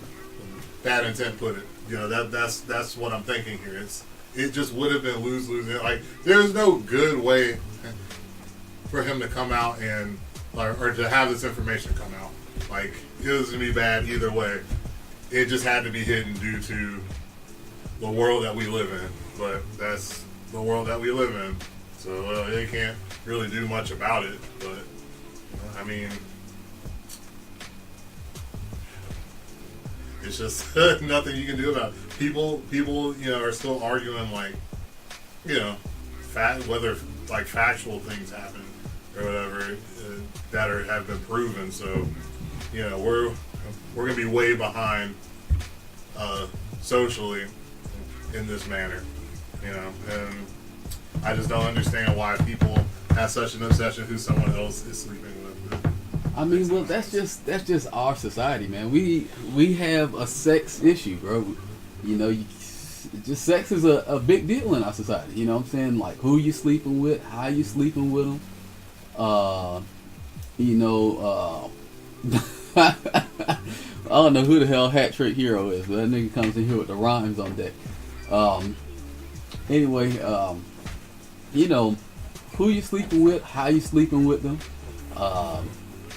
bad intent put it. You know, that's what I'm thinking here. It just would have been lose-lose. Like, there's no good way for him to come out and, or to have this information come out. Like, it was going to be bad either way. It just had to be hidden due to the world that we live in. But that's the world that we live in. So they can't really do much about it. But, I mean, it's just nothing you can do about it. People, you know, are still arguing, like, you know, whether, like, factual things happen or whatever that have been proven. So, you know, we're gonna be way behind socially in this manner, you know, and I just don't understand why people have such an obsession who someone else is sleeping with.
I mean, well, that's just our society, man. We have a sex issue, bro. You know, just sex is a big deal in our society. You know what I'm saying? Like, who you sleeping with, how you sleeping with them. You know, I don't know who the hell Hat Trick Hero is, but that nigga comes in here with the rhymes on deck. Anyway, you know, who you sleeping with, how you sleeping with them,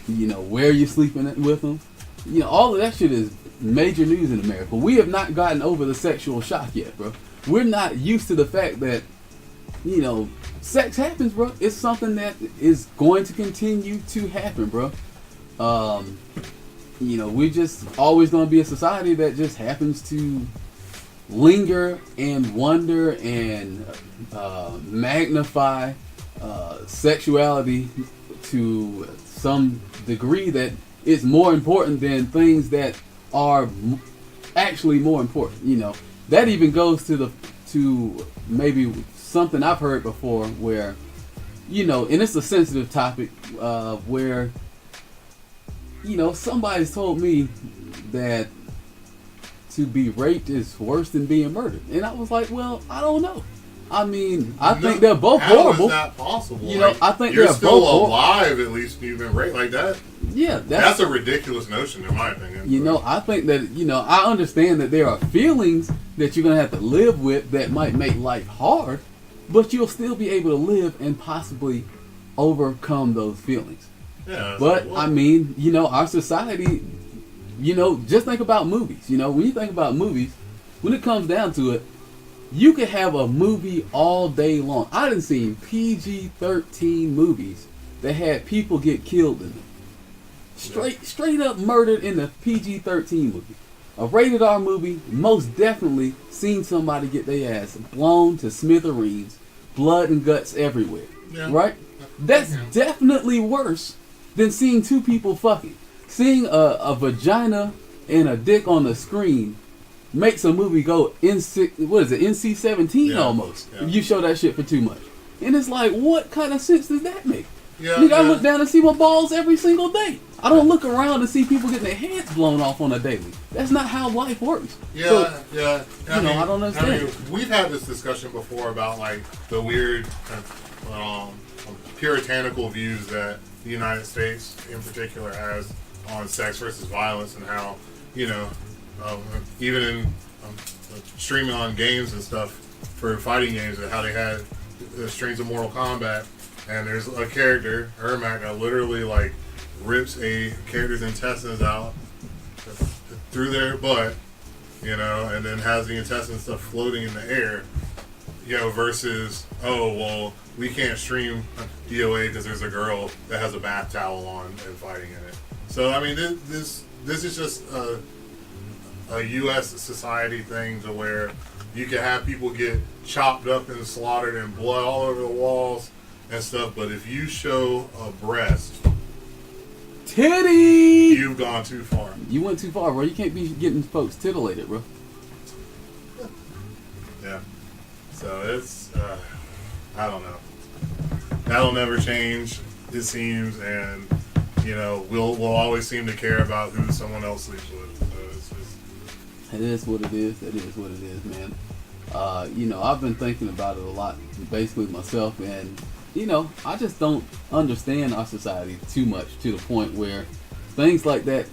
you know, where you sleeping with them. You know, all of that shit is major news in America. We have not gotten over the sexual shock yet, bro. We're not used to the fact that, you know, sex happens, bro. It's something that is going to continue to happen, bro. You know, we just always going to be a society that just happens to linger and wonder and magnify sexuality to some degree that is more important than things that are actually more important. You know, that even goes to maybe something I've heard before where, you know, and it's a sensitive topic where, you know, somebody's told me that to be raped is worse than being murdered. And I was like, well, I don't know. I mean, I think they're both horrible.
How is that possible?
You know,
like,
I think
you're
they're
still
both
alive. At least you've been raped like that.
Yeah,
that's a ridiculous notion, in my opinion.
You know, I think that, you know, I understand that there are feelings that you're gonna have to live with that might make life hard, but you'll still be able to live and possibly overcome those feelings.
Yeah,
but I mean, you know, our society, you know, just think about movies. You know, when you think about movies, when it comes down to it, you could have a movie all day long. I done seen PG-13 movies that had people get killed in them. Straight up murdered in the PG-13 movie. A rated R movie, most definitely seen somebody get their ass blown to smithereens, blood and guts everywhere. Yeah. Right? That's definitely worse than seeing two people fucking. Seeing a vagina and a dick on the screen makes a movie go NC-17 almost. Yeah. If you show that shit for too much. And it's like, what kind of sense does that make? Nigga, I look down and see my balls every single day. I don't look around and see people getting their heads blown off on a daily. That's not how life works.
Yeah.
I don't understand.
We've had this discussion before about like the weird puritanical views that the United States in particular has on sex versus violence, and how, even in streaming on games and stuff for fighting games, and how they had streams of Mortal Kombat, and there's a character, Ermac, that literally like rips a character's intestines out through their butt, and then has the intestines stuff floating in the air, versus, oh, well, we can't stream DOA because there's a girl that has a bath towel on and fighting in it. So, I mean, this is just a U.S. society thing to where you can have people get chopped up and slaughtered and blood all over the walls and stuff, but if you show a breast,
titty,
you've gone too far.
You went too far, bro. You can't be getting folks titillated, bro.
Yeah. So it's, I don't know. That'll never change, it seems, and we'll always seem to care about who someone else sleeps with. So it's just...
It is what it is. It is what it is, man. I've been thinking about it a lot, basically myself, and I just don't understand our society too much to the point where things like that,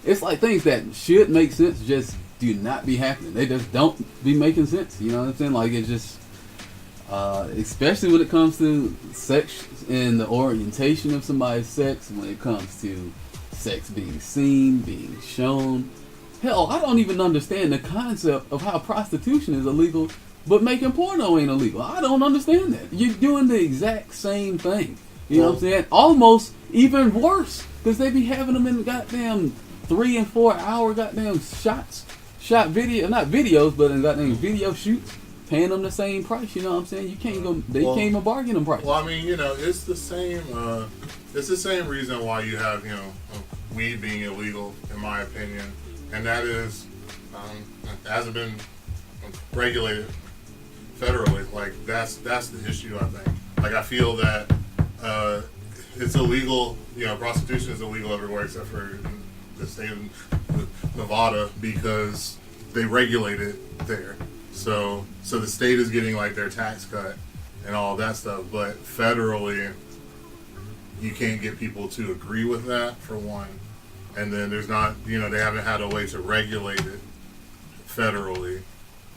it's like things that should make sense just do not be happening. They just don't be making sense. You know what I'm saying? Like, it's just, especially when it comes to sex and the orientation of somebody's sex, when it comes to sex being seen, being shown. Hell, I don't even understand the concept of how prostitution is illegal, but making porno ain't illegal. I don't understand that. You're doing the exact same thing. You know what I'm saying? Almost even worse, because they be having them in goddamn 3 and 4 hour goddamn shot video, not videos, but in goddamn video shoots, paying them the same price. You know what I'm saying? You can't go. They can't even bargain them price.
Well, I mean, it's the same. It's the same reason why you have weed being illegal, in my opinion, and that is it hasn't been regulated federally. Like that's the issue, I think. Like I feel that it's illegal. Prostitution is illegal everywhere except for the state of Nevada because they regulate it there. So the state is getting like their tax cut and all that stuff, but federally you can't get people to agree with that, for one. And then there's not, they haven't had a way to regulate it federally.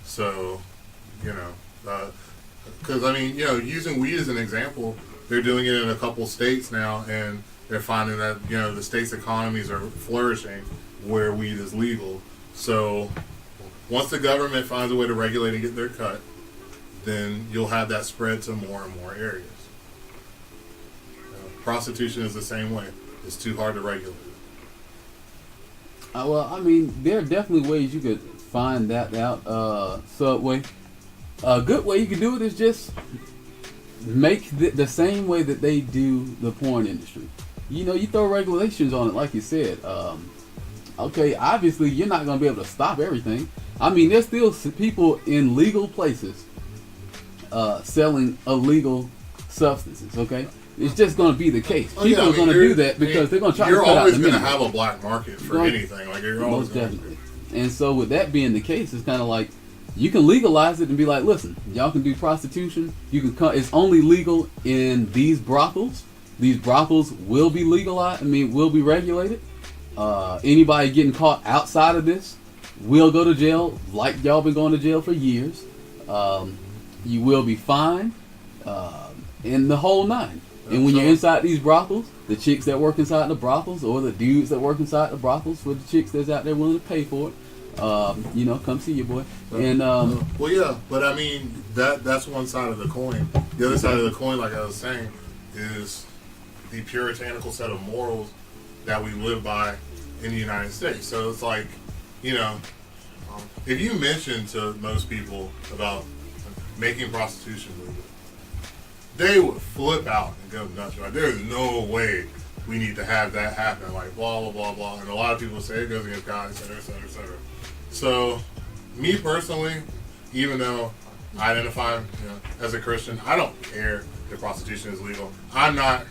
So, because I mean, using weed as an example, they're doing it in a couple states now, and they're finding that, the state's economies are flourishing where weed is legal. So once the government finds a way to regulate and get their cut, then you'll have that spread to more and more areas. Prostitution is the same way. It's too hard to regulate.
Well, I mean, there are definitely ways you could find that out. Subway. A good way you could do it is just make the same way that they do the porn industry. You throw regulations on it, like you said. Okay, obviously you're not going to be able to stop everything. I mean, there's still people in legal places selling illegal substances, okay? It's just going to be the case. People are going to do that because they're going to try to cut out the
You're always going to have a black market for anything. Like, you're always
most definitely. And so with that being the case, it's kind of like you can legalize it and be like, listen, y'all can do prostitution. You can it's only legal in these brothels. These brothels will be legalized. Will be regulated. Anybody getting caught outside of this will go to jail, like y'all been going to jail for years. You will be fined, in the whole nine. And when you're inside these brothels, the chicks that work inside the brothels, or the dudes that work inside the brothels, for the chicks that's out there willing to pay for it, come see your boy. And
well, yeah, but I mean that's one side of the coin. The other side of the coin, like I was saying, is the puritanical set of morals that we live by in the United States. So it's like, you know, if you mention to most people about making prostitution legal, they would flip out and go nuts. Right? There's no way we need to have that happen. Like blah blah blah blah. And a lot of people say it goes against God, etc., etc., etc. So, me personally, even though I identify, as a Christian, I don't care if prostitution is legal. I'm not,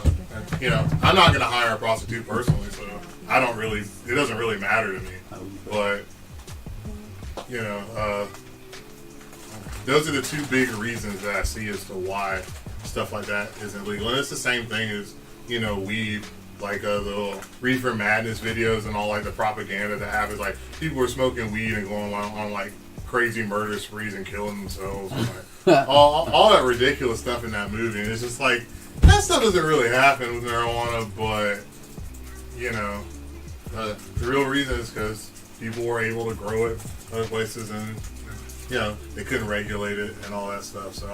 I'm not going to hire a prostitute personally, so it doesn't really matter to me. But, those are the two big reasons that I see as to why stuff like that isn't legal. And it's the same thing as, weed, like the Reefer Madness videos and all like the propaganda that happens. Like people are smoking weed and going on like crazy murder sprees and killing themselves. And, like, all that ridiculous stuff in that movie. And it's just like, that stuff doesn't really happen with marijuana, but, the real reason is because people were able to grow it other places and, they couldn't regulate it and all that stuff. So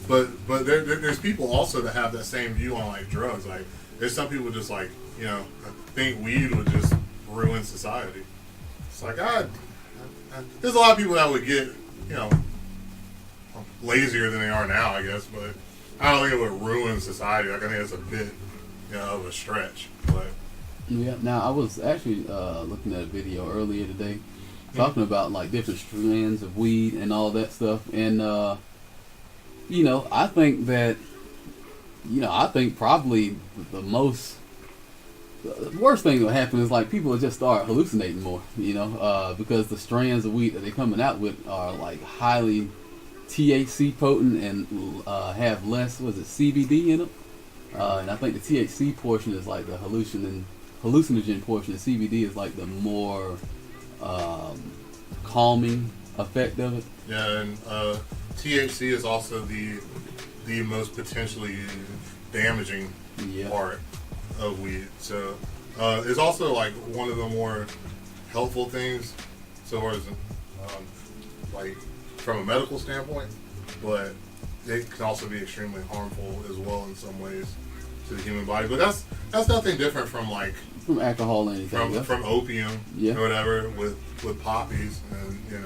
But there's people also that have that same view on like drugs. Like there's some people just like think weed would just ruin society. It's like there's a lot of people that would get lazier than they are now, I guess. But I don't think it would ruin society. Like I think it's a bit of a stretch. But
yeah. Now I was actually looking at a video earlier today talking about like different strands of weed and all that stuff, and I think that, I think probably the worst thing that will happen is like people will just start hallucinating more, because the strands of weed that they're coming out with are like highly THC potent and have less, CBD in them. And I think the THC portion is like the hallucinogen portion. The CBD is like the more calming effect of it.
Yeah, and THC is also the most potentially damaging part of weed. So it's also like one of the more helpful things, so far as like from a medical standpoint, but it can also be extremely harmful as well in some ways to the human body. But that's nothing different from like
from alcohol or anything.
From opium or whatever with poppies and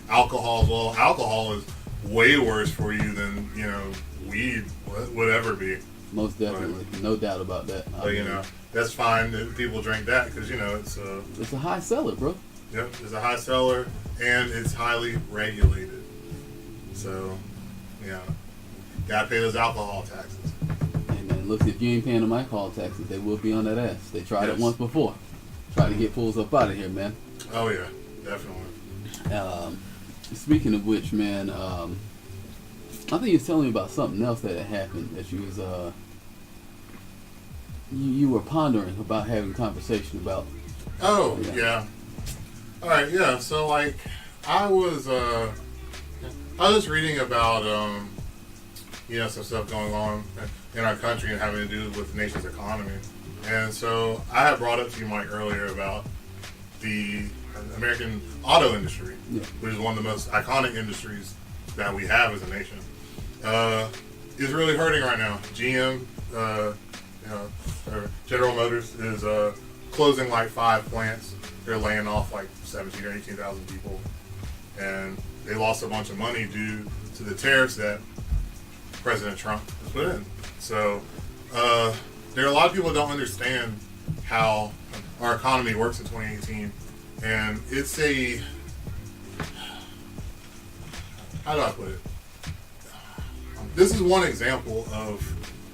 alcohol as well. Alcohol is way worse for you than weed would ever be.
Most definitely, no doubt about that.
But that's fine that people drink that because
it's a high seller, bro.
Yep, it's a high seller and it's highly regulated. So gotta pay those alcohol taxes.
Hey man, look, if you ain't paying them alcohol taxes, they will be on that ass. They tried it once before. Try to get fools up out of here, man.
Oh yeah, definitely.
Speaking of which, man, I think you was telling me about something else that had happened that you was you were pondering about having a conversation about.
Oh yeah. All right, yeah. So like, I was reading about some stuff going on in our country and having to do with the nation's economy, and so I had brought up to you, Mike, earlier about the American auto industry, which is one of the most iconic industries that we have as a nation, is really hurting right now. GM, General Motors, is closing like 5 plants. They're laying off like 17,000 or 18,000 people, and they lost a bunch of money due to the tariffs that President Trump has put in. So there are a lot of people who don't understand how our economy works in 2018. And it's how do I put it? This is one example of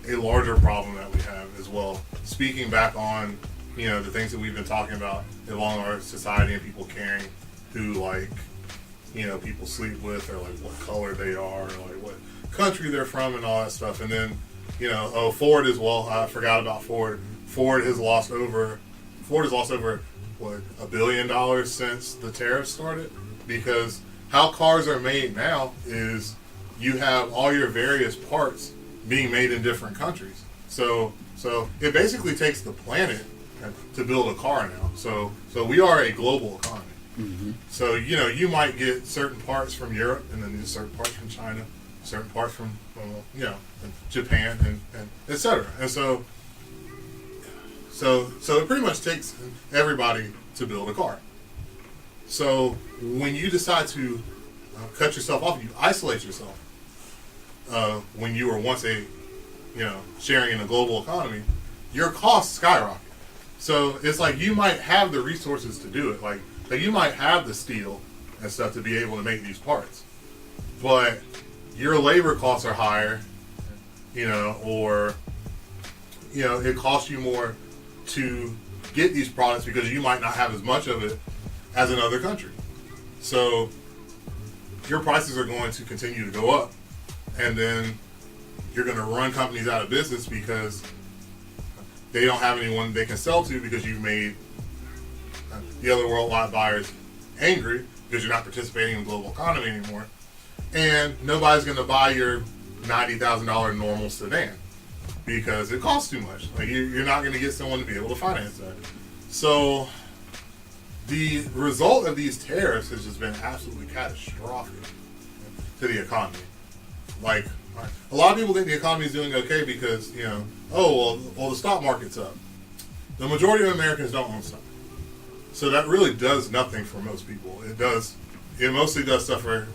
a larger problem that we have as well. Speaking back on, the things that we've been talking about along our society and people caring who people sleep with or like what color they are or like what country they're from and all that stuff. And then, Ford as well. I forgot about Ford. Ford has lost over what, $1 billion since the tariffs started, because how cars are made now is you have all your various parts being made in different countries. So it basically takes the planet to build a car now. So we are a global economy. Mm-hmm. So you might get certain parts from Europe and then certain parts from China, certain parts from Japan and etc. And so it pretty much takes everybody to build a car. So when you decide to cut yourself off, you isolate yourself. When you were once sharing in a global economy, your costs skyrocket. So it's like you might have the resources to do it. Like you might have the steel and stuff to be able to make these parts, but your labor costs are higher, or it costs you more to get these products because you might not have as much of it as another country. So your prices are going to continue to go up, and then you're going to run companies out of business because they don't have anyone they can sell to, because you've made the other worldwide buyers angry because you're not participating in the global economy anymore, and nobody's going to buy your $90,000 normal sedan because it costs too much. Like you're not going to get someone to be able to finance that. So the result of these tariffs has just been absolutely catastrophic to the economy. Like, a lot of people think the economy is doing okay because, well, the stock market's up. The majority of Americans don't own stock. So that really does nothing for most people. It mostly does stuff for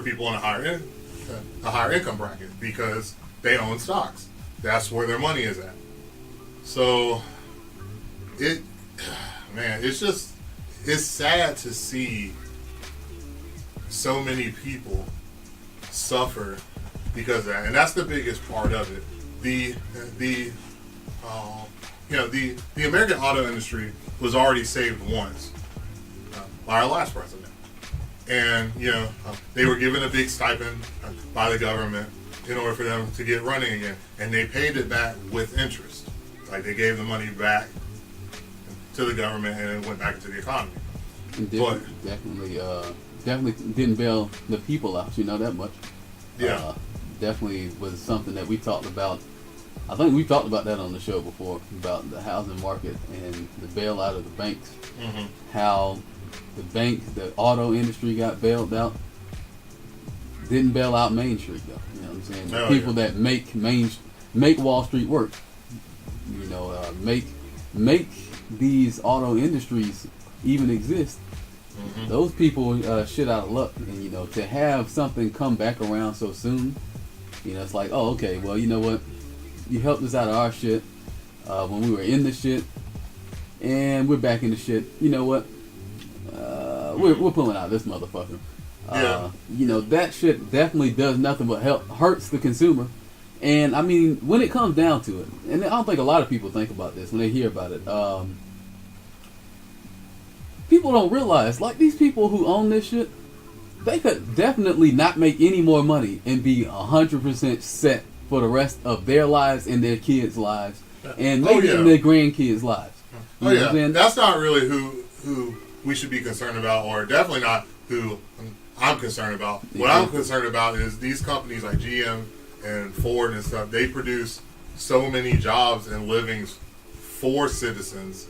people in a higher income bracket because they own stocks. That's where their money is at. So it's sad to see so many people suffer because of that, and that's the biggest part of it. The American auto industry was already saved once by our last president, and they were given a big stipend by the government in order for them to get running again, and they paid it back with interest. Like they gave the money back to the government, and it went back into the economy.
Definitely didn't bail the people out. That much.
Yeah.
Definitely was something that we talked about. I think we talked about that on the show before, about the housing market and the bailout of the banks.
Mm-hmm.
How the auto industry got bailed out. Didn't bail out Main Street though. You know what I'm saying? The people that make Wall Street work. Make these auto industries even exist.
Mm-hmm.
Those people shit out of luck, and to have something come back around so soon, it's like, oh, okay, well, you know what, you helped us out of our shit when we were in the shit, and we're back in the shit. You know what, we're pulling out this motherfucker. That shit definitely does nothing but hurts the consumer. And I mean, when it comes down to it, and I don't think a lot of people think about this when they hear about it. People don't realize, like, these people who own this shit, they could definitely not make any more money and be 100% set for the rest of their lives and their kids' lives, and maybe in their grandkids' lives.
That's not really who we should be concerned about, or definitely not who I'm concerned about. What I'm concerned about is these companies like GM and Ford and stuff. They produce so many jobs and livings for citizens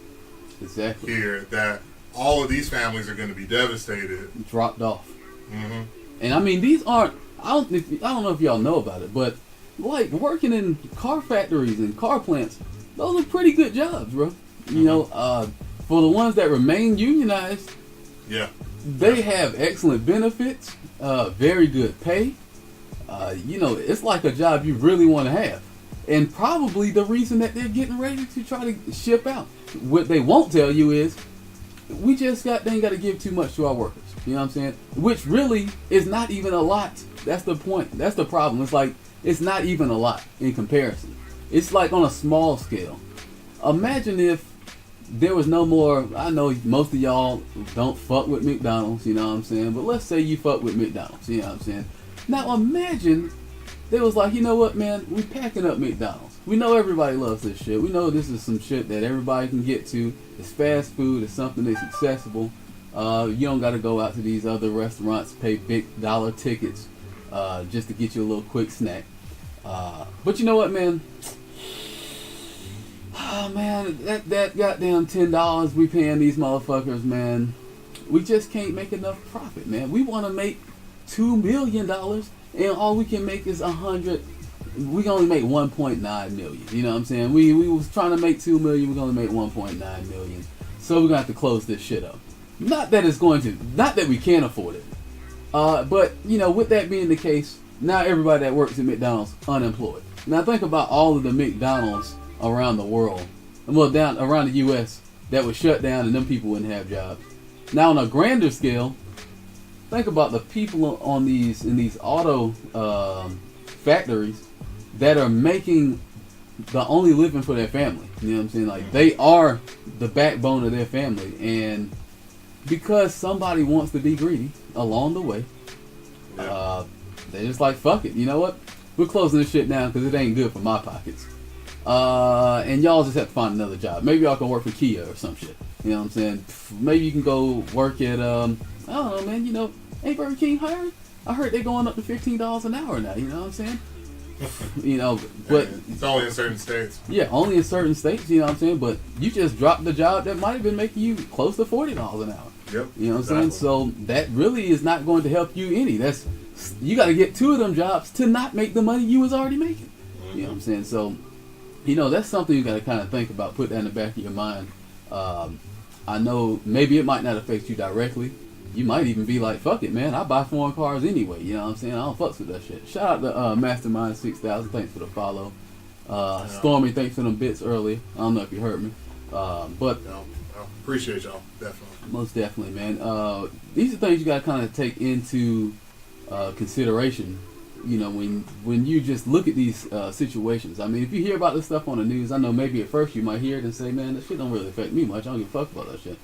here that all of these families are going to be devastated,
dropped off.
Mm-hmm.
And I mean, these aren't. I don't know if y'all know about it, but like working in car factories and car plants, those are pretty good jobs, bro.
Mm-hmm.
For the ones that remain unionized, they have excellent benefits, very good pay. It's like a job you really want to have, and probably the reason that they're getting ready to try to ship out. What they won't tell you is, they ain't got to give too much to our workers. You know what I'm saying? Which really is not even a lot. That's the point. That's the problem. It's like, it's not even a lot in comparison. It's like on a small scale. Imagine if there was no more. I know most of y'all don't fuck with McDonald's, you know what I'm saying? But let's say you fuck with McDonald's, you know what I'm saying? Now imagine they was like, you know what, man? We packing up McDonald's. We know everybody loves this shit. We know this is some shit that everybody can get to. It's fast food. It's something that's accessible. You don't got to go out to these other restaurants, pay big dollar tickets just to get you a little quick snack. But you know what, man? Oh, man, that goddamn $10 we paying these motherfuckers, man. We just can't make enough profit, man. We want to make $2 million and all we can make is 100. We can only make 1.9 million. You know what I'm saying? We was trying to make 2 million. We're gonna make 1.9 million. So we're gonna have to close this shit up. Not that we can't afford it. But you know, with that being the case, now everybody that works at McDonald's unemployed. Now think about all of the McDonald's around the world, well, down around the U.S. that was shut down, and them people wouldn't have jobs. Now on a grander scale, think about the people on these auto factories that are making the only living for their family. You know what I'm saying? Like, they are the backbone of their family, and because somebody wants to be greedy along the way, they're just like, fuck it. You know what? We're closing this shit down because it ain't good for my pockets. And y'all just have to find another job. Maybe y'all can work for Kia or some shit. You know what I'm saying? Maybe you can go work at, I don't know, man. You know, ain't Burger King hiring? I heard they're going up to $15 an hour now. You know what I'm saying? You know, but
it's only in certain states.
Yeah, only in certain states. You know what I'm saying? But you just dropped the job that might have been making you close to $40 an hour.
Yep.
You know what I'm saying? So that really is not going to help you any. You got to get 2 of them jobs to not make the money you was already making. Mm-hmm. You know what I'm saying? So, you know, that's something you got to kind of think about. Put that in the back of your mind. I know maybe it might not affect you directly. You might even be like, fuck it, man. I buy foreign cars anyway. You know what I'm saying? I don't fucks with that shit. Shout out to Mastermind 6000. Thanks for the follow. Stormy, thanks for them bits earlier. I don't know if you heard me. But
I appreciate y'all. Definitely.
Most definitely, man. These are things you got to kind of take into consideration, you know, when you just look at these situations. I mean, if you hear about this stuff on the news, I know maybe at first you might hear it and say, man, that shit don't really affect me much. I don't give a fuck about that shit.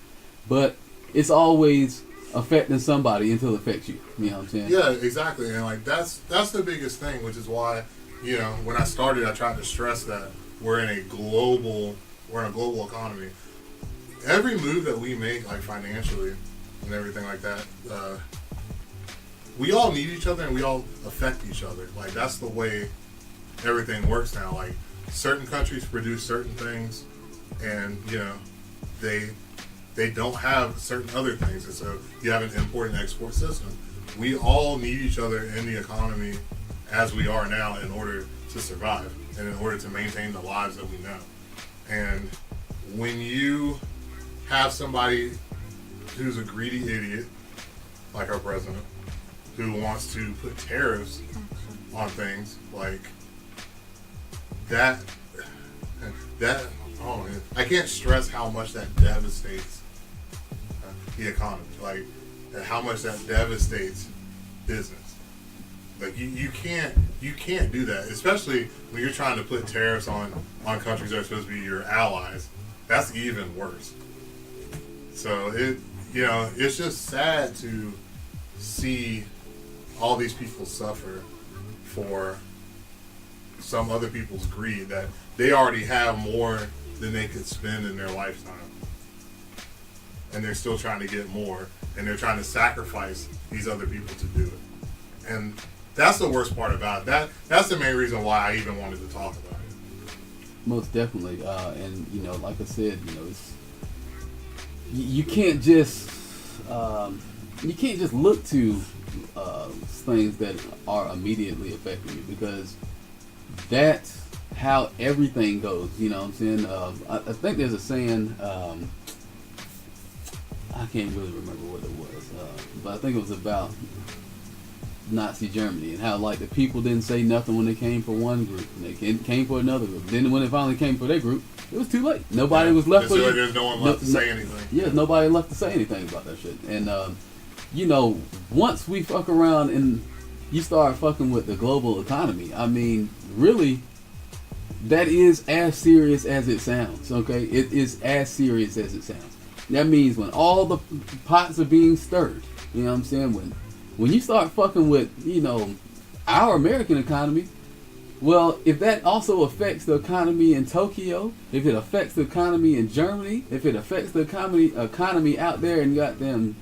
But it's always affecting somebody until it affects you. You know what I'm saying?
Yeah, exactly. And like that's the biggest thing, which is why, you know, when I started, I tried to stress that we're in a global economy. Every move that we make, like financially and everything like that, we all need each other and we all affect each other. Like, that's the way everything works now. Like, certain countries produce certain things, and you know, they don't have certain other things, and so you have an import and export system. We all need each other in the economy as we are now in order to survive and in order to maintain the lives that we know. And when you have somebody who's a greedy idiot, like our president, who wants to put tariffs on things like that, oh man, I can't stress how much that devastates the economy, like how much that devastates business. Like you can't do that, especially when you're trying to put tariffs on countries that are supposed to be your allies. That's even worse. So it's just sad to see all these people suffer for some other people's greed, that they already have more than they could spend in their lifetime, and they're still trying to get more, and they're trying to sacrifice these other people to do it. And that's the worst part about it. That's the main reason why I even wanted to talk about it.
Most definitely. And you know, like I said, you know, it's you can't just look to things that are immediately affecting you, because that's how everything goes. You know what I'm saying? I think there's a saying, I can't really remember what it was, but I think it was about Nazi Germany and how, like, the people didn't say nothing when they came for one group, and they came for another group. Then when they finally came for their group, it was too late. Nobody was left.
There's no one left to say anything.
Yeah, nobody left to say anything about that shit. And you know, once we fuck around and you start fucking with the global economy, I mean, really, that is as serious as it sounds. Okay, it is as serious as it sounds. That means when all the pots are being stirred, you know what I'm saying? When you start fucking with, you know, our American economy, well, if that also affects the economy in Tokyo, if it affects the economy in Germany, if it affects the economy out there in goddamn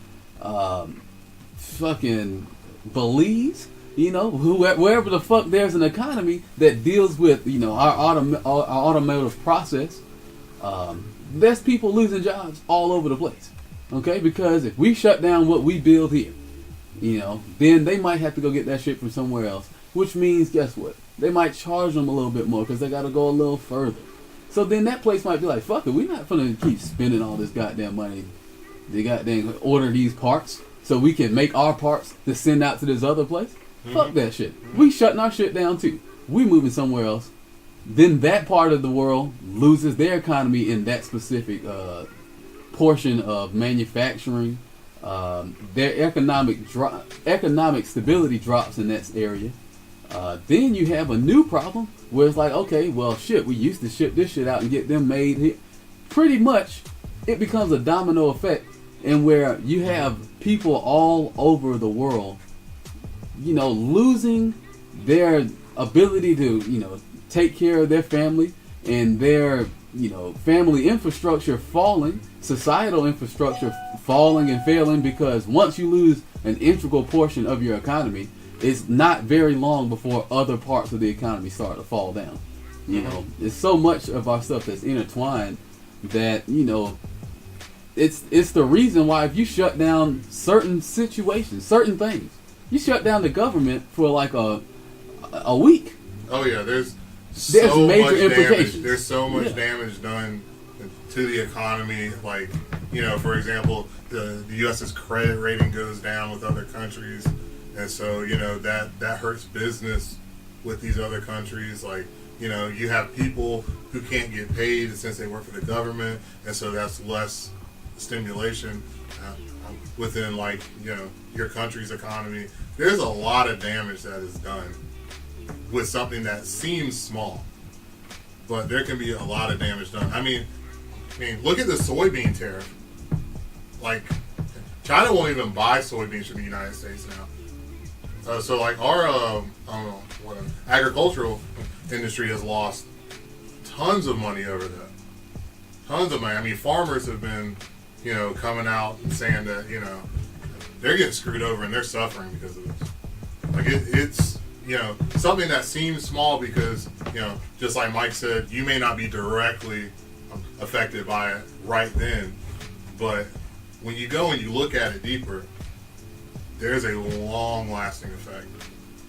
fucking Belize, you know, wherever the fuck there's an economy that deals with, you know, our automotive process, there's people losing jobs all over the place. Okay, because if we shut down what we build here, then they might have to go get that shit from somewhere else. Which means, guess what? They might charge them a little bit more because they got to go a little further. So then that place might be like, fuck it, we're not going to keep spending all this goddamn money. They goddamn order these parts so we can make our parts to send out to this other place. Fuck that shit. We shutting our shit down too. We moving somewhere else. Then that part of the world loses their economy in that specific portion of manufacturing. Their economic stability drops in that area. Then you have a new problem where it's like, okay, well, shit, we used to ship this shit out and get them made here. Pretty much, it becomes a domino effect, and where you have people all over the world, losing their ability to, take care of their family, and their, family infrastructure falling, societal infrastructure falling and failing, because once you lose an integral portion of your economy, it's not very long before other parts of the economy start to fall down. It's so much of our stuff that's intertwined that, it's the reason why if you shut down certain situations, certain things, you shut down the government for like a week.
Oh yeah, there's so
major
much
implications.
Damage. There's so much damage done to the economy. Like, for example, the U.S.'s credit rating goes down with other countries. And so, that hurts business with these other countries. Like, you have people who can't get paid since they work for the government. And so that's less stimulation within, like, your country's economy. There's a lot of damage that is done with something that seems small. But there can be a lot of damage done. I mean, look at the soybean tariff. Like, China won't even buy soybeans from the United States now. So like our agricultural industry has lost tons of money over that. Tons of money. I mean, farmers have been, coming out and saying that, they're getting screwed over and they're suffering because of this. Like it's something that seems small because, just like Mike said, you may not be directly affected by it right then, but when you go and you look at it deeper, there's a long-lasting effect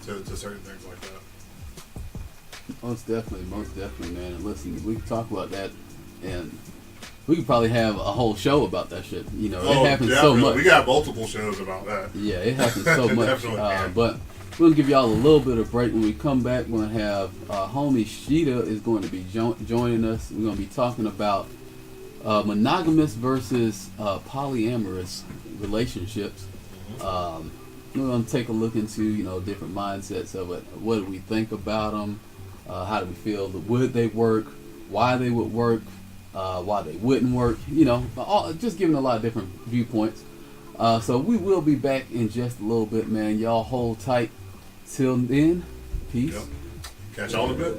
to certain things like that.
Most definitely, man. And listen, we can talk about that, and we could probably have a whole show about that shit. It happens so much.
We got multiple shows about that.
Yeah, it happens so much.
Definitely
but we'll give y'all a little bit of break. When we come back, we're going to have homie Sheeta is going to be joining us. We're going to be talking about monogamous versus polyamorous relationships. We're going to take a look into, different mindsets of it. What do we think about them? How do we feel? Would they work? Why they would work? Why they wouldn't work? Just giving a lot of different viewpoints. So we will be back in just a little bit, man. Y'all hold tight. Till then, peace.
Yep. Catch y'all in a bit.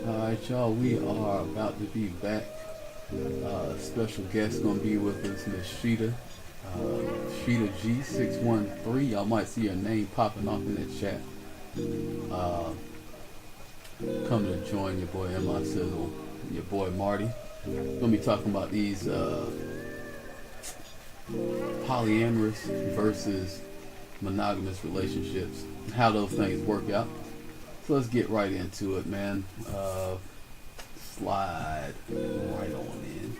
Alright, y'all, we are about to be back. Special guest gonna be with us, Miss Sheeta. Sheeta G613. Y'all might see her name popping off in the chat. Come to join your boy M.I. Sizzle, your boy Marty. Gonna be talking about these polyamorous versus monogamous relationships, how those things work out. So let's get right into it, man. Slide right on in.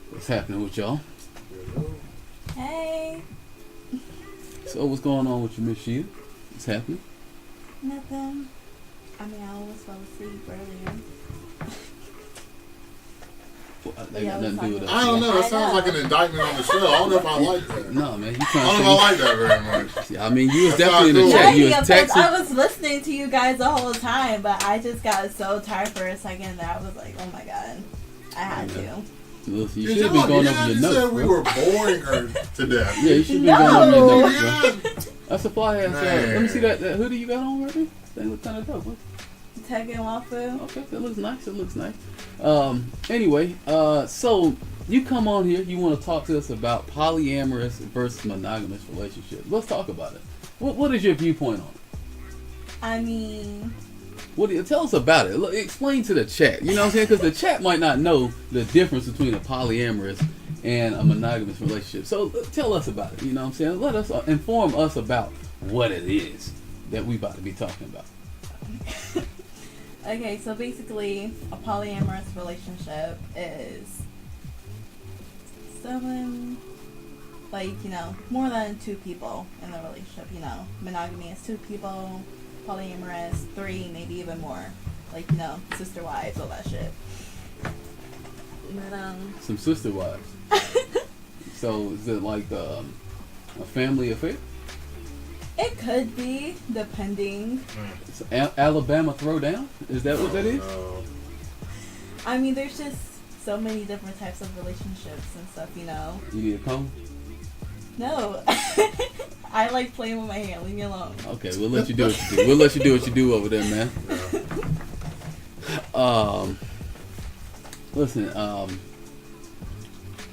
What's happening with y'all?
Hey.
So what's going on with you, Miss Sheeta? What's happening?
Nothing. I mean, I almost fell asleep earlier.
They got nothing to do with us.
I don't know. That sounds like an indictment on the show. I don't know if I like that.
No, man. You
I
trying
don't
to
know if I like that very much.
I mean, you was
That's
definitely in
not
the
cool.
chat. You was
Yeah, because
texting.
I was listening to you guys the whole time, but I just got so tired for a second that I was like, oh my god, I had to.
Listen, you should have been going over your
you
notes,
said we
bro.
were boring her to death.
Yeah, you should have been going over your notes, bro.
Yeah.
That's a fly ass.
Man.
Let me see that hoodie you got on right there. That looks kind of dope. Look.
Tekken waffle.
Okay, that looks nice. It looks nice. Anyway, so you come on here. You want to talk to us about polyamorous versus monogamous relationships. Let's talk about it. What is your viewpoint on it?
I mean,
Tell us about it. Look, explain to the chat. You know what I'm saying? Because the chat might not know the difference between a polyamorous and a monogamous relationship. So tell us about it. You know what I'm saying? Let us inform us about what it is that we about to be talking about.
okay, so basically, a polyamorous relationship is someone, like, you know, more than two people in the relationship. You know, monogamy is two people, polyamorous, three, maybe even more. Like, you know, sister wives, all that shit. But,
Some sister wives. So is it like a family affair?
it could be, depending.
It's Alabama throwdown? Is that what that is?
I mean, there's just so many different types of relationships and stuff, you know.
You need a comb?
No. I like playing with my hand. Leave me alone.
Okay, we'll let you do what you do. We'll let you do what you do over there, man. Listen,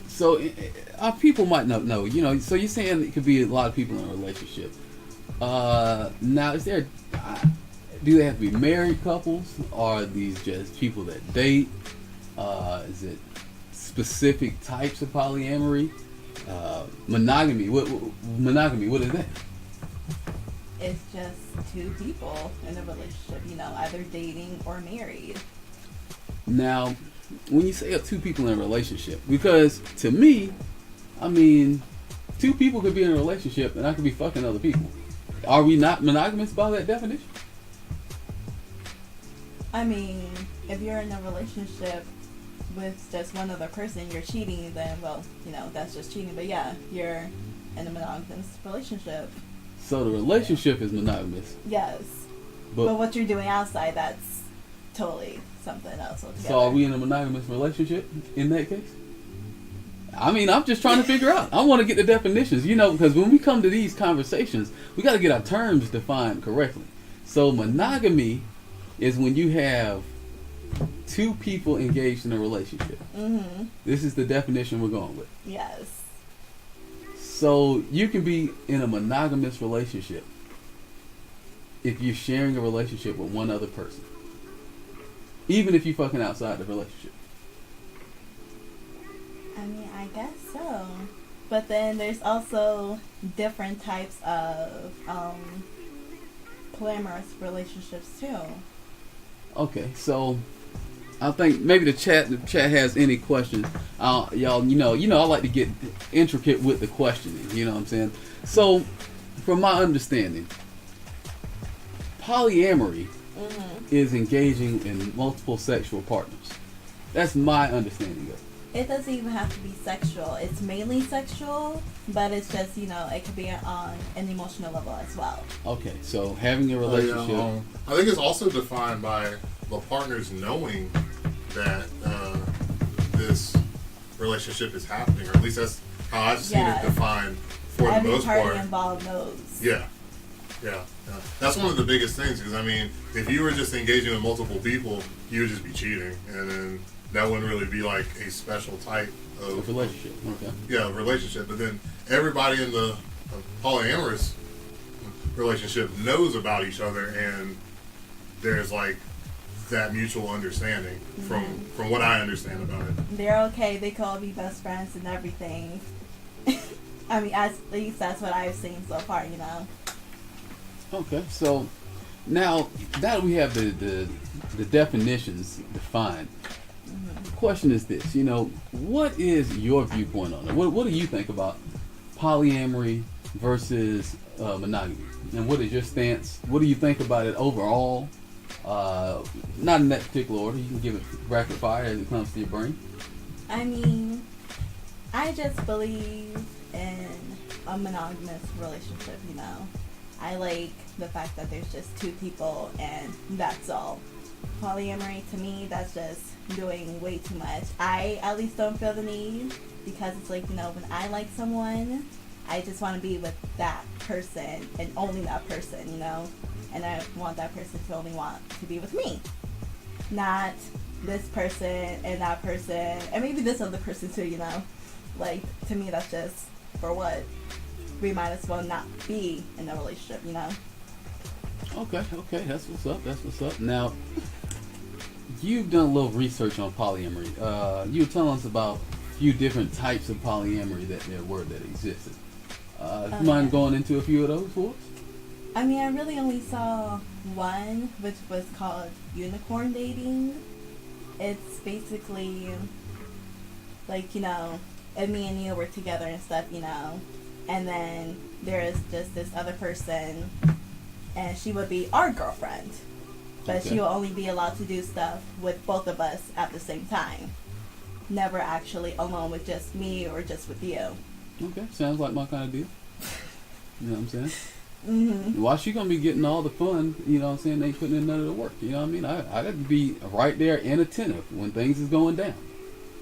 so our people might not know, you know, so you're saying it could be a lot of people in a relationship. Now, is there, do they have to be married couples, or are these just people that date? Is it specific types of polyamory? Monogamy, what is that?
It's just two people in a relationship, you know, either dating or married.
Now, when you say two people in a relationship, because to me, I mean, two people could be in a relationship and I could be fucking other people. Are we not monogamous by that definition?
I mean, if you're in a relationship with just one other person, you're cheating, then, well, you know, that's just cheating. But yeah, you're in a monogamous relationship.
So the relationship is monogamous.
Yes. But what you're doing outside, that's totally something else altogether.
So are we in a monogamous relationship in that case? I mean, I'm just trying to figure out. I want to get the definitions, you know, because when we come to these conversations, we got to get our terms defined correctly. So monogamy is when you have two people engaged in a relationship.
Mm-hmm.
This is the definition we're going with.
Yes.
So you can be in a monogamous relationship if you're sharing a relationship with one other person, even if you're fucking outside the relationship.
I mean, I guess so. But then there's also different types of polyamorous relationships too.
Okay, so I think maybe the chat has any questions. Y'all, you know, I like to get intricate with the questioning. You know what I'm saying? So, from my understanding, polyamory is engaging in multiple sexual partners. That's my understanding of it.
It doesn't even have to be sexual. It's mainly sexual, but it's just, you know, it could be on an emotional level as well.
Okay, so having a relationship.
I think it's also defined by the partners knowing that this relationship is happening, or at least that's how I've seen it defined for the most part.
Every party involved knows.
Yeah, yeah. Yeah. That's one of the biggest things, because I mean, if you were just engaging with multiple people, you would just be cheating, and then that wouldn't really be like a special type of
relationship. Okay.
Yeah, relationship. But then everybody in the polyamorous relationship knows about each other, and there's like that mutual understanding from what I understand about it.
They're okay. They could all be best friends and everything. I mean, at least that's what I've seen so far, you know.
Okay, so now that we have the definitions defined, the question is this: what is your viewpoint on it? What do you think about polyamory versus monogamy, and what is your stance? What do you think about it overall? Not in that particular order. You can give it rapid fire as it comes to your brain.
I mean, I just believe in a monogamous relationship, you know. I like the fact that there's just two people and that's all. Polyamory, to me, that's just doing way too much. I at least don't feel the need, because it's like, when I like someone, I just want to be with that person and only that person, and I want that person to only want to be with me, not this person and that person and maybe this other person too, like, to me that's just for what? We might as well not be in a relationship,
Okay, that's what's up. Now, you've done a little research on polyamory. You were telling us about a few different types of polyamory that existed. You mind going into a few of those for us?
I mean, I really only saw one, which was called unicorn dating. It's basically like, and me and you were together and stuff, and then there is just this other person, and she would be our girlfriend, but
okay.
She will only be allowed to do stuff with both of us at the same time. Never actually alone with just me or just with you.
Okay, sounds like my kind of deal. You know what I'm saying?
Mm-hmm.
Why she gonna be getting all the fun, you know what I'm saying? They ain't putting in none of the work. You know what I mean? I got to be right there and attentive when things is going down.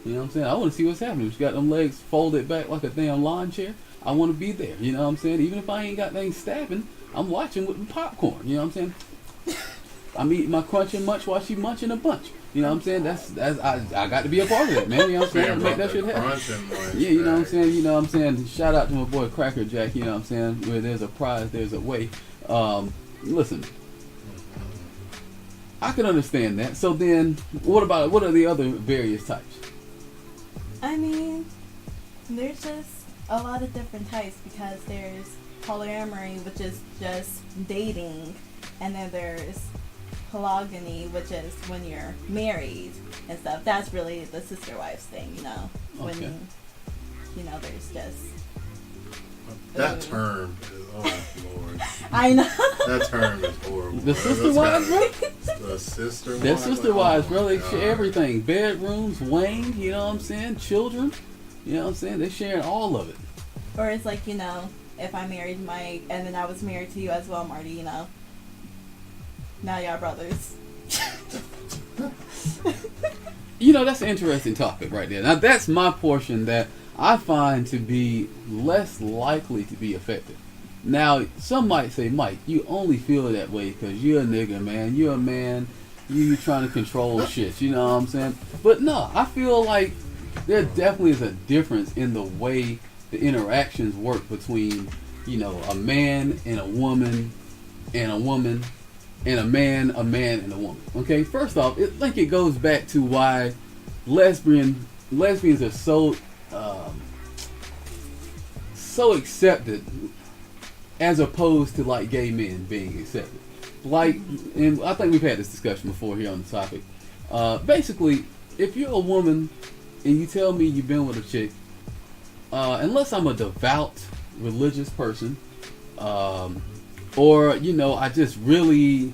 You know what I'm saying? I want to see what's happening. She got them legs folded back like a damn lawn chair. I want to be there. You know what I'm saying? Even if I ain't got things stabbing, I'm watching with the popcorn. You know what I'm saying? I'm eating my crunch and munch while she munching a bunch. You know what I'm saying? That's I got to be a part of that, man. You know what I'm saying? Make that shit happen. Yeah, you know what I'm saying? You know what I'm saying? Shout out to my boy Cracker Jack, you know what I'm saying? Where there's a prize, there's a way. Listen, I can understand that. So then, what are the other various types?
I mean, there's just a lot of different types, because there's polyamory, which is just dating, and then there's polygamy, which is when you're married and stuff. That's really the sister wives thing, when there's just
that term is, oh Lord.
I know.
That term is horrible.
The sister wives, bro?
The sister wives.
They're sister wives, bro. They
God.
share everything. Bedrooms, wing, you know what I'm saying? Children, you know what I'm saying? They're sharing all of it.
Or it's like, if I married Mike and then I was married to you as well, Marty, now y'all brothers.
That's an interesting topic right there. Now, that's my portion that I find to be less likely to be affected. Now, some might say, Mike, you only feel that way because you're a nigga, man. You're a man. You trying to control shit. You know what I'm saying? But no, I feel like there definitely is a difference in the way the interactions work between, a man and a woman and a woman and a man and a woman. Okay, first off, I think it goes back to why lesbians are so accepted, as opposed to like gay men being accepted. Like, and I think we've had this discussion before here on the topic. Basically, if you're a woman and you tell me you've been with a chick, unless I'm a devout religious person, or I just really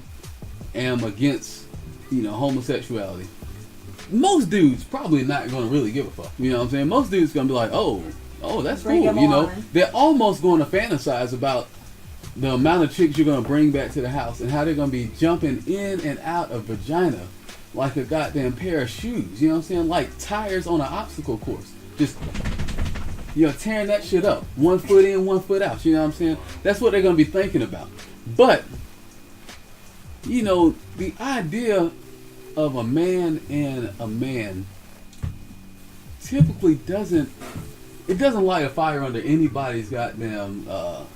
am against homosexuality, most dudes probably not going to really give a fuck. You know what I'm saying? Most dudes going to be like, oh, that's
Bring
cool.
them on.
They're almost going to fantasize about the amount of chicks you're going to bring back to the house and how they're going to be jumping in and out of vagina like a goddamn pair of shoes. You know what I'm saying? Like tires on an obstacle course. Just tearing that shit up. 1 foot in, 1 foot out. You know what I'm saying? That's what they're going to be thinking about. But you know, the idea of a man and a man typically doesn't light a fire under anybody's goddamn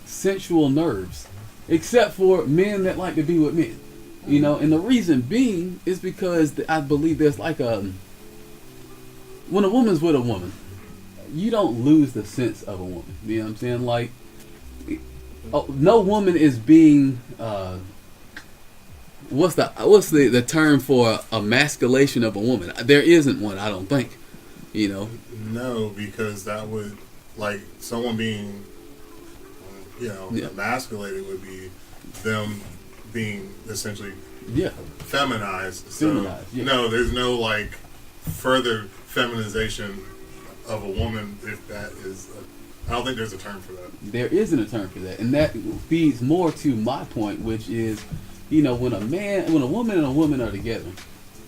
sensual nerves, except for men that like to be with men. You know, and the reason being is because I believe there's like when a woman's with a woman, you don't lose the sense of a woman. You know what I'm saying? Like, no woman is being what's the term for emasculation of a woman? There isn't one, I don't think. You know?
No, because that would, like, someone being, emasculated would be them being essentially feminized. No, there's no, like, further feminization of a woman, if that is I don't think there's a term for that.
There isn't a term for that, and that feeds more to my point, which is, when a woman and a woman are together,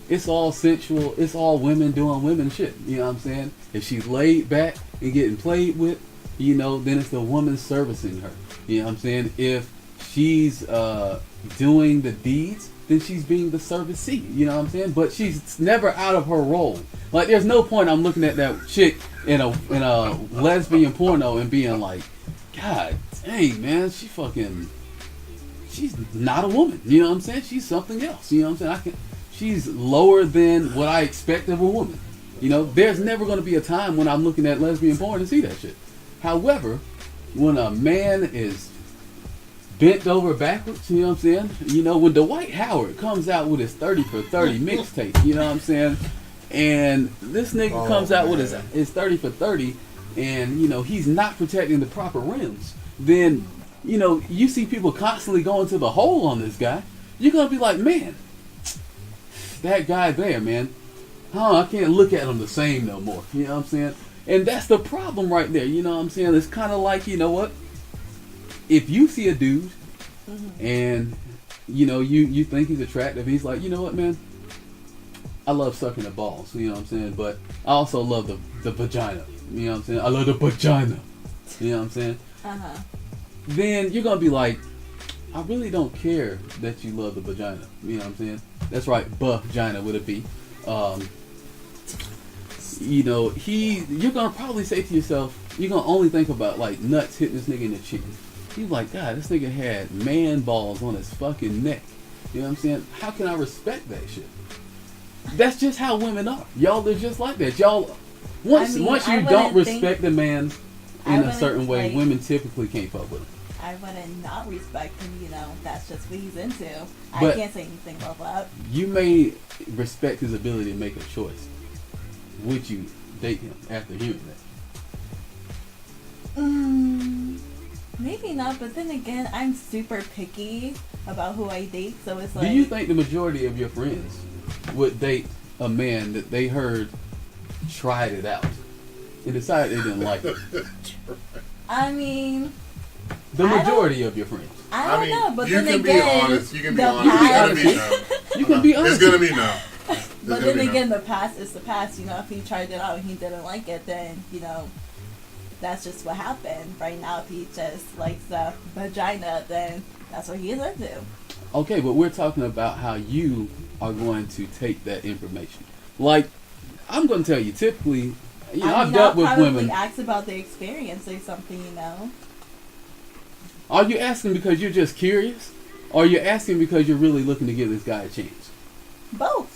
it's all sensual. It's all women doing women shit. You know what I'm saying? If she's laid back and getting played with, then it's the woman servicing her. You know what I'm saying? If she's doing the deeds, then she's being the servicee. You know what I'm saying? But she's never out of her role. Like, there's no point I'm looking at that chick in a lesbian porno and being like, God dang, man, she's not a woman. You know what I'm saying? She's something else. You know what I'm saying? She's lower than what I expect of a woman. There's never going to be a time when I'm looking at lesbian porn and see that shit. However, when a man is bent over backwards, you know what I'm saying? When Dwight Howard comes out with his 30 for 30 mixtape, you know what I'm saying? And this nigga comes out with his 30 for 30, and, he's not protecting the proper rims. Then, you see people constantly going to the hole on this guy. You're going to be like, man, that guy there, man, I can't look at him the same no more. You know what I'm saying? And that's the problem right there. You know what I'm saying? It's kind of like, you know what? If you see a dude and, you think he's attractive, he's like, you know what, man? I love sucking the balls, you know what I'm saying? But I also love the vagina. You know what I'm saying? I love the vagina. You know what I'm saying? Uh-huh. Then you're going to be like, I really don't care that you love the vagina. You know what I'm saying? That's right, vagina with a B. You're going to probably say to yourself, you're going to only think about, like, nuts hitting this nigga in the chicken. You're like, God, this nigga had man balls on his fucking neck. You know what I'm saying? How can I respect that shit? That's just how women are. Y'all are just like that. Y'all, once you don't respect a man in a certain way, women typically can't fuck with him.
I wouldn't not respect him, that's just what he's into. I can't say anything about that.
You may respect his ability to make a choice. Would you date him after hearing that?
Maybe not, but then again, I'm super picky about who I date, so it's like...
Do you think the majority of your friends would date a man that they heard tried it out and decided they didn't like it?
I mean...
The majority of your friends.
I don't know, but
you
then
can
again...
be honest. You can be honest.
You can be honest.
It's going to be no.
But then again, the past is the past. If he tried it out and he didn't like it, then, that's just what happened. Right now, if he just likes the vagina, then that's what he is into.
Okay, but we're talking about how you are going to take that information. Like, I'm going to tell you, typically, I've dealt with women.
Ask about their experience or something,
Are you asking because you're just curious? Or are you asking because you're really looking to give this guy a chance?
Both.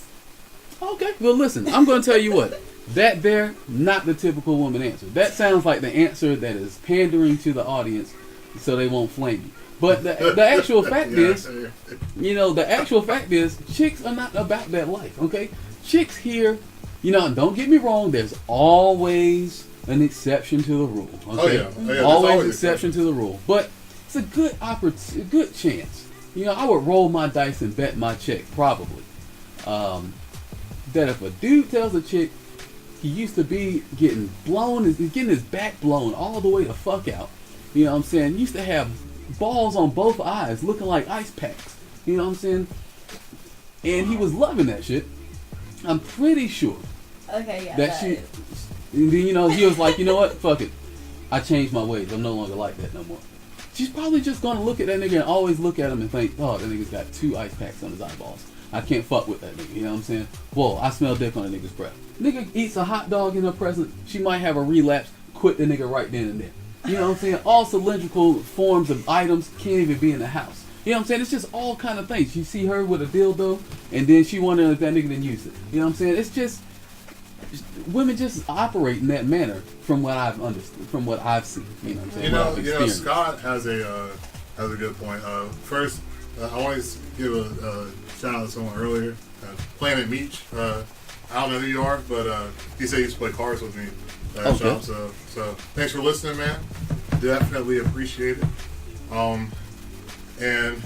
Okay, well listen, I'm going to tell you what. That there, not the typical woman answer. That sounds like the answer that is pandering to the audience so they won't flame you. But the actual fact is, the actual fact is, chicks are not about that life, okay? Chicks here, don't get me wrong, there's always an exception to the rule, okay? Always exception to the rule. But it's a good chance. I would roll my dice and bet my check, probably, that if a dude tells a chick he used to be getting his back blown all the way the fuck out, you know what I'm saying? He used to have balls on both eyes looking like ice packs, you know what I'm saying? And he was loving that shit. I'm pretty sure.
Okay, yeah.
That shit. He was like, you know what? Fuck it. I changed my ways. I'm no longer like that no more. she's probably just gonna look at that nigga and always look at him and think, oh, that nigga's got 2 ice packs on his eyeballs. I can't fuck with that nigga, you know what I'm saying? Whoa, I smell dick on a nigga's breath. Nigga eats a hot dog in her presence, she might have a relapse, quit the nigga right then and there. You know what I'm saying? All cylindrical forms of items can't even be in the house. You know what I'm saying? It's just all kind of things. You see her with a dildo, and then she wondering if that nigga didn't use it. You know what I'm saying? It's just, women just operate in that manner from what I've understood, from what I've seen. You know what I'm saying?
You know, Scott has a good point. First, I want to give a shout out to someone earlier, Planet Meech. I don't know who you are, but he said he used to play cards with me.
Okay.
So thanks for listening, man. Definitely appreciate it. And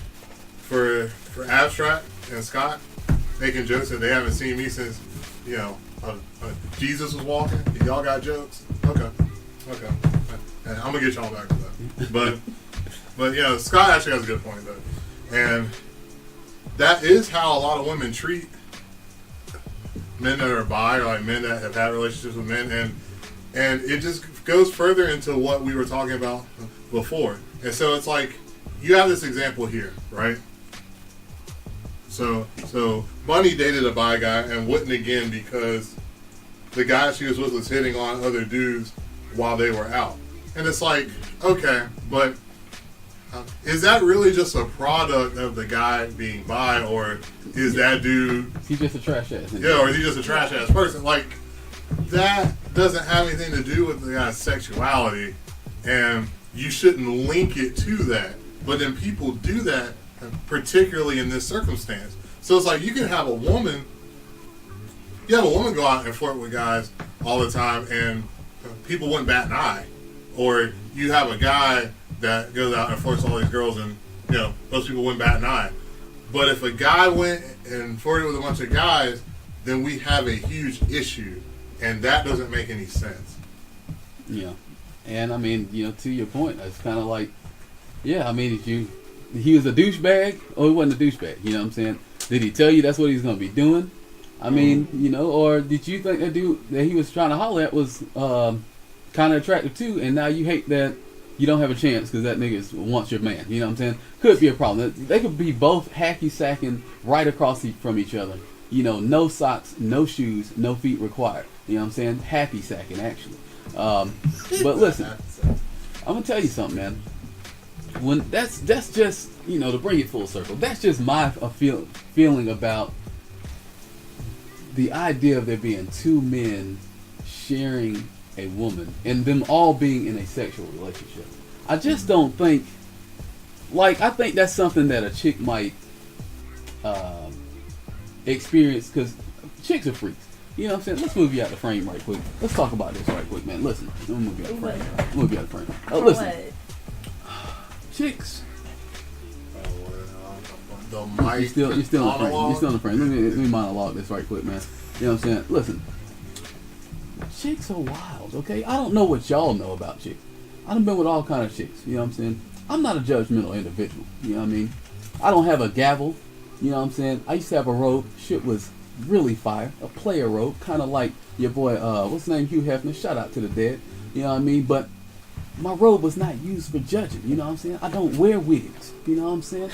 for Abstract and Scott making jokes that they haven't seen me since, you know, Jesus was walking. Y'all got jokes? Okay. And I'm gonna get y'all back to that. But you know, Scott actually has a good point though, and that is how a lot of women treat men that are bi, or like men that have had relationships with men, and it just goes further into what we were talking about before. And so it's like, you have this example here, right? So Bunny dated a bi guy and wouldn't again because the guy she was with was hitting on other dudes while they were out. And it's like, okay, but is that really just a product of the guy being bi, or is that dude...
He's just a trash ass.
Yeah, or is he just a trash ass person? Like, that doesn't have anything to do with the guy's sexuality, and you shouldn't link it to that. But then people do that, particularly in this circumstance. So it's like, you can have a woman go out and flirt with guys all the time, and people wouldn't bat an eye. Or you have a guy that goes out and flirts with all these girls, and you know, those people wouldn't bat an eye. But if a guy went and flirted with a bunch of guys, then we have a huge issue, and that doesn't make any sense.
Yeah, and I mean, you know, to your point, it's kind of like, yeah, I mean, he was a douchebag, or he wasn't a douchebag. You know what I'm saying? Did he tell you that's what he's gonna be doing? I mean, you know, or did you think that dude that he was trying to holler at was kind of attractive too, and now you hate that you don't have a chance because that nigga wants your man? You know what I'm saying? Could be a problem. They could be both hacky sacking right across from each other. You know, no socks, no shoes, no feet required. You know what I'm saying? Happy sacking, actually. But listen, I'm gonna tell you something, man. When that's just, you know, to bring it full circle, that's just my feeling about the idea of there being 2 men sharing a woman and them all being in a sexual relationship. I just don't think, like, I think that's something that a chick might experience, because chicks are freaks. You know what I'm saying? Let's move you out the frame right quick. Let's talk about this right quick, man. Listen, I'm gonna move you out the frame. Listen.
What?
Chicks.
The mic.
You're still in the frame. You're still in the frame. Let me monologue this right quick, man. You know what I'm saying? Listen. Chicks are wild, okay? I don't know what y'all know about chicks. I done been with all kind of chicks, you know what I'm saying? I'm not a judgmental individual, you know what I mean? I don't have a gavel, you know what I'm saying? I used to have a robe. Shit was really fire. A player robe, kind of like your boy, what's his name, Hugh Hefner. Shout out to the dead, you know what I mean? But my robe was not used for judging, you know what I'm saying? I don't wear wigs, you know what I'm saying?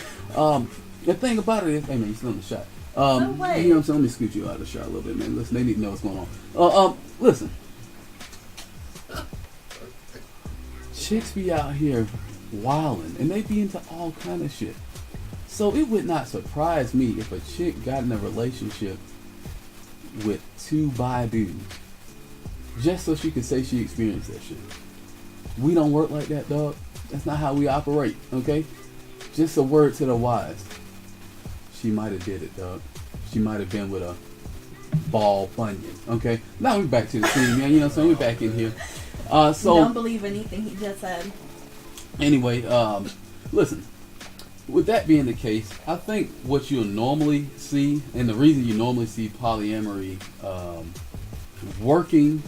The thing about it is, hey man, you're still in the shot. You know what I'm saying? Let me scoot you out of the shot a little bit, man. Listen, they need to know what's going on. Listen. Chicks be out here wilding, and they be into all kind of shit. So it would not surprise me if a chick got in a relationship with 2 bi dudes, just so she could say she experienced that shit. We don't work like that, dog. That's not how we operate, okay? Just a word to the wise. She might have did it, dog. She might have been with a ball bunion, okay? Now we're back to the scene, man. You know what I'm saying? We're back in here. So
don't believe anything he just said.
Anyway, listen. With that being the case, I think what you'll normally see, and the reason you normally see polyamory working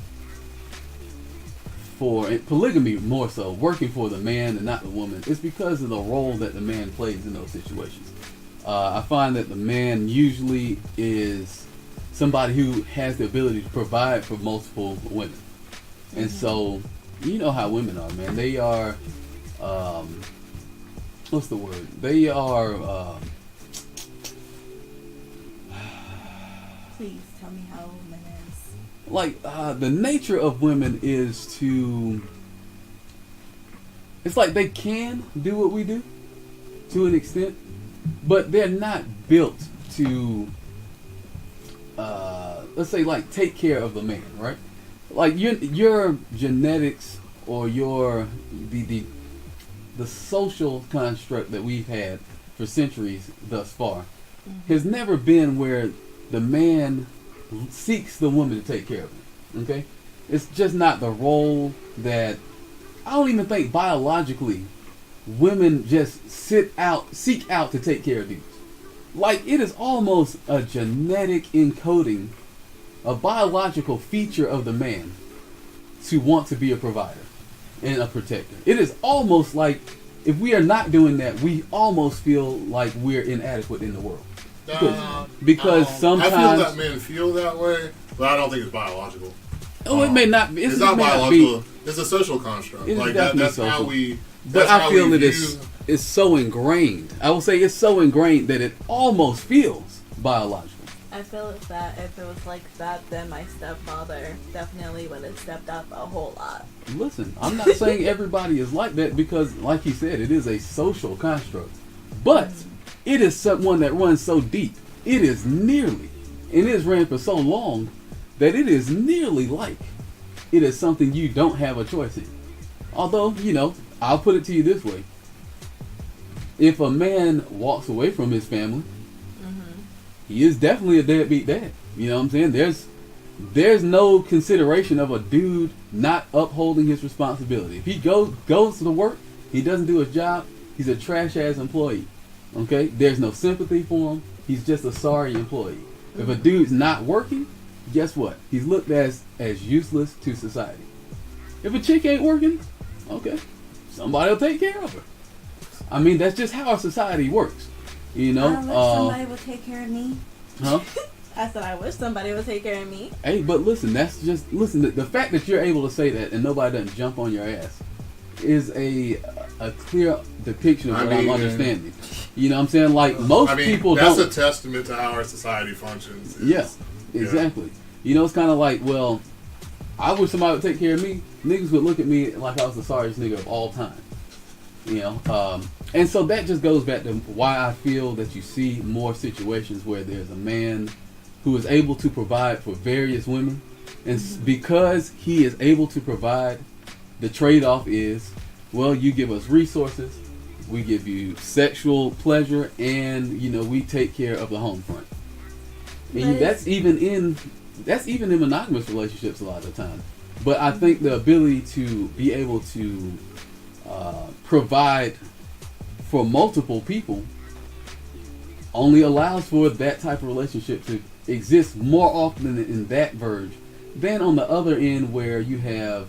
for, and polygamy more so, working for the man and not the woman, is because of the role that the man plays in those situations. I find that the man usually is somebody who has the ability to provide for multiple women. And so, you know how women are, man. They are what's the word? They are.
Please tell me how women is.
Like the nature of women is to. It's like they can do what we do, to an extent, but they're not built to. Let's say like take care of the man, right? Like your genetics or your the social construct that we've had for centuries thus far has never been where the man seeks the woman to take care of him. Okay, it's just not the role that I don't even think biologically women just seek out to take care of dudes. Like it is almost a genetic encoding, a biological feature of the man to want to be a provider and a protector. It is almost like if we are not doing that, we almost feel like we're inadequate in the world. Because sometimes
I feel that men feel that way, but I don't think it's biological.
Oh, it may not be.
It's not biological. It's a social construct.
It is
like
definitely
that's
social.
how we.
But I feel it is it's so ingrained. I will say it's so ingrained that it almost feels biological.
I feel that if it was like that, then my stepfather definitely would have stepped up a whole lot.
Listen, I'm not saying everybody is like that because, like he said, it is a social construct. But it is someone that runs so deep. It is nearly, and it has ran for so long that it is nearly like it is something you don't have a choice in. Although, I'll put it to you this way. If a man walks away from his family, he is definitely a deadbeat dad. You know what I'm saying? There's no consideration of a dude not upholding his responsibility. If he goes to work, he doesn't do his job, he's a trash ass employee. Okay? There's no sympathy for him. He's just a sorry employee. If a dude's not working, guess what? He's looked as useless to society. If a chick ain't working, okay, somebody will take care of her. I mean, that's just how our society works.
I wish somebody would take care of me.
Huh?
I said I wish somebody would take care of me.
Hey, but listen, the fact that you're able to say that and nobody doesn't jump on your ass is a clear depiction of what I'm understanding. You know what I'm saying? Like most people
that's
don't.
That's a testament to how our society functions.
Yeah, exactly. It's kind of like, well, I wish somebody would take care of me. Niggas would look at me like I was the sorriest nigga of all time. And so that just goes back to why I feel that you see more situations where there's a man who is able to provide for various women, and because he is able to provide, the trade-off is, well, you give us resources, we give you sexual pleasure, and we take care of the home front. And that's even in monogamous relationships a lot of the time. But I think the ability to be able to provide for multiple people only allows for that type of relationship to exist more often in that verge than on the other end where you have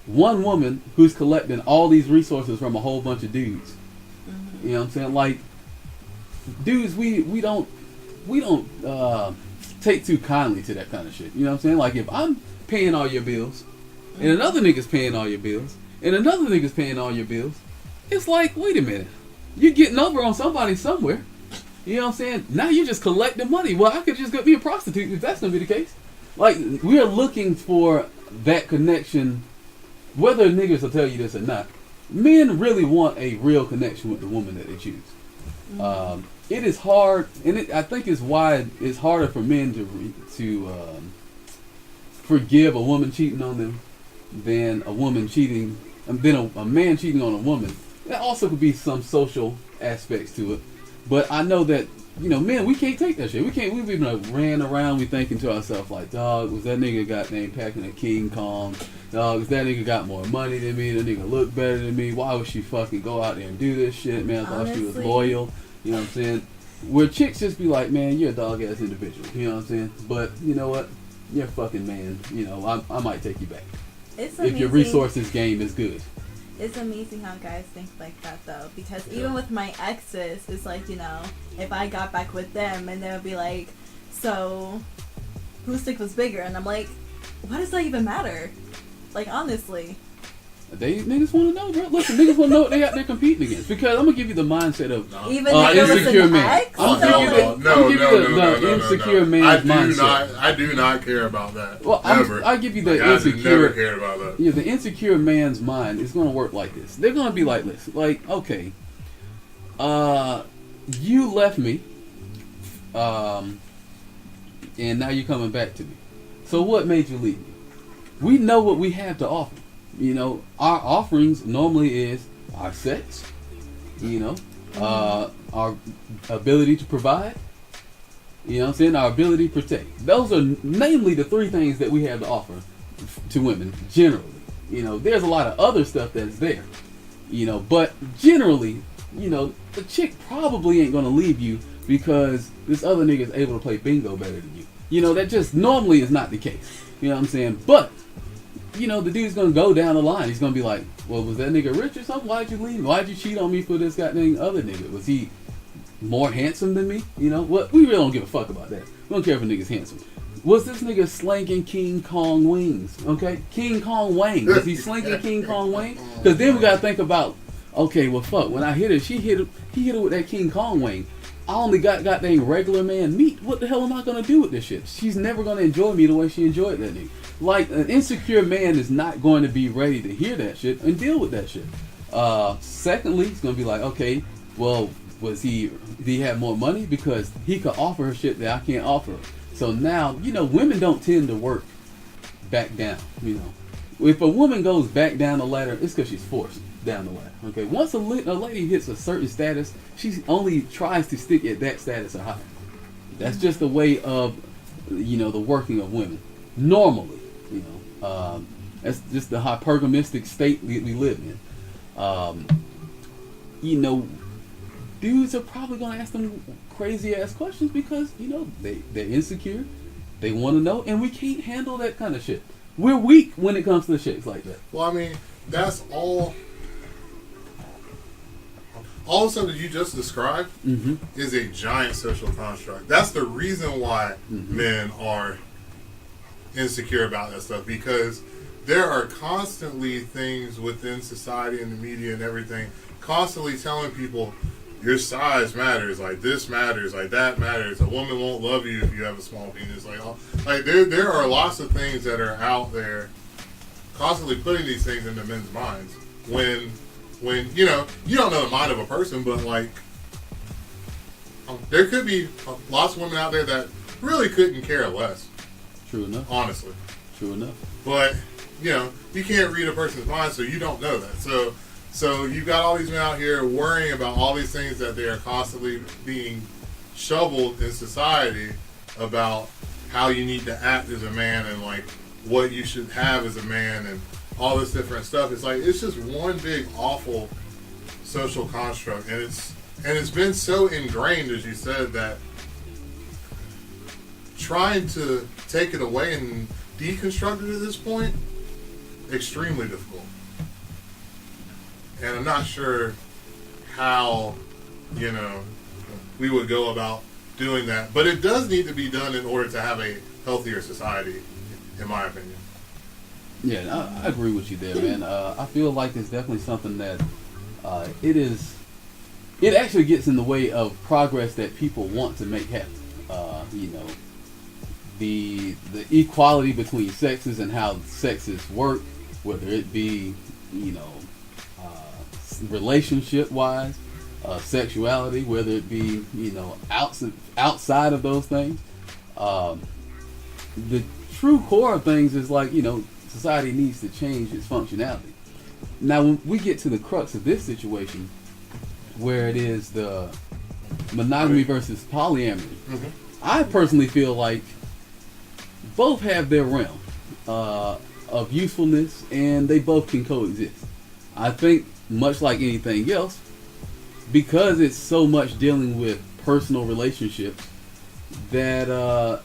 one woman who's collecting all these resources from a whole bunch of dudes. You know what I'm saying? Like, dudes, we don't take too kindly to that kind of shit. You know what I'm saying? Like, if I'm paying all your bills and another nigga's paying all your bills and another nigga's paying all your bills, it's like, wait a minute, you're getting over on somebody somewhere. You know what I'm saying? Now you're just collecting money. Well, I could just go be a prostitute if that's gonna be the case. Like, we are looking for that connection, whether niggas will tell you this or not. Men really want a real connection with the woman that they choose. It is hard, and I think it's why it's harder for men to forgive a woman cheating on them than a woman cheating, than a man cheating on a woman. There also could be some social aspects to it, but I know that men, we can't take that shit. We've even ran around, we thinking to ourselves like, dog, was that nigga goddamn packing a King Kong? Dog, was that nigga got more money than me? The nigga look better than me? Why would she fucking go out there and do this shit, man? I thought she was loyal. You know what I'm saying? Where chicks just be like, man, you're a dog ass individual. You know what I'm saying? But you know what? You're a fucking man. I might take you back.
It's amazing.
If your resources game is good.
It's amazing how guys think like that though, because even with my exes, it's like, if I got back with them and they would be like, so whose stick was bigger? And I'm like, why does that even matter? Like, honestly.
Niggas want to know, bro. Listen, niggas want to know what they out there competing against. Because I'm gonna give you the mindset of
even niggas with
insecure
an
man.
ex.
I'm gonna give you the insecure man's mindset.
I do not care about that.
Well, I give you the insecure.
I never cared about that.
Yeah, the insecure man's mind is gonna work like this. They're gonna be like this. Like, okay, you left me, and now you're coming back to me. So what made you leave me? We know what we have to offer. You know, our offerings normally is our sex, you know, our ability to provide, you know what I'm saying, our ability to protect. Those are namely the three things that we have to offer to women generally. You know, there's a lot of other stuff that's there, you know, but generally, you know, the chick probably ain't going to leave you because this other nigga is able to play bingo better than you. You know, that just normally is not the case. You know what I'm saying? But you know, the dude's gonna go down the line. He's gonna be like, well, was that nigga rich or something? Why'd you leave me? Why'd you cheat on me for this goddamn other nigga? Was he more handsome than me? You know, what? We really don't give a fuck about that. We don't care if a nigga's handsome. Was this nigga slanking King Kong wings? Okay? King Kong Wang. Was he slanking King Kong Wang? Because then we gotta think about, okay, well, fuck, when I hit her, he hit her with that King Kong Wang. I only got goddamn regular man meat. What the hell am I gonna do with this shit? She's never gonna enjoy me the way she enjoyed that nigga. Like, an insecure man is not going to be ready to hear that shit and deal with that shit. Secondly, he's gonna be like, okay, well, did he have more money? Because he could offer her shit that I can't offer her. So now, you know, women don't tend to work back down, you know. If a woman goes back down the ladder, it's because she's forced down the ladder. Okay, once a lady hits a certain status, she only tries to stick at that status or higher. That's just the way of, you know, the working of women. Normally, you know, that's just the hypergamistic state we live in. You know, dudes are probably gonna ask them crazy ass questions because, you know, they're insecure, they want to know, and we can't handle that kind of shit. We're weak when it comes to shit like that.
Well, I mean, that's all the stuff that you just described is a giant social construct. That's the reason why men are insecure about that stuff, because there are constantly things within society and the media and everything constantly telling people your size matters, like this matters, like that matters. A woman won't love you if you have a small penis. Like there are lots of things that are out there constantly putting these things into men's minds when you know, you don't know the mind of a person, but like there could be lots of women out there that really couldn't care less.
True enough.
Honestly.
True enough.
But, you know, you can't read a person's mind, so you don't know that. So you've got all these men out here worrying about all these things that they are constantly being shoveled in society about how you need to act as a man and like what you should have as a man and all this different stuff. It's like it's just one big awful social construct, and it's been so ingrained, as you said, that trying to take it away and deconstruct it at this point, extremely difficult. And I'm not sure how, you know, we would go about doing that. But it does need to be done in order to have a healthier society, in my opinion.
Yeah, I agree with you there, man. I feel like it's definitely something that it actually gets in the way of progress that people want to make happen. You know, the equality between sexes and how sexes work, whether it be, you know, relationship wise, sexuality, whether it be, you know, outside of those things. The true core of things is like, you know, society needs to change its functionality. Now, when we get to the crux of this situation, where it is the monogamy versus polyamory, I personally feel like both have their realm of usefulness, and they both can coexist. I think, much like anything else, because it's so much dealing with personal relationships, that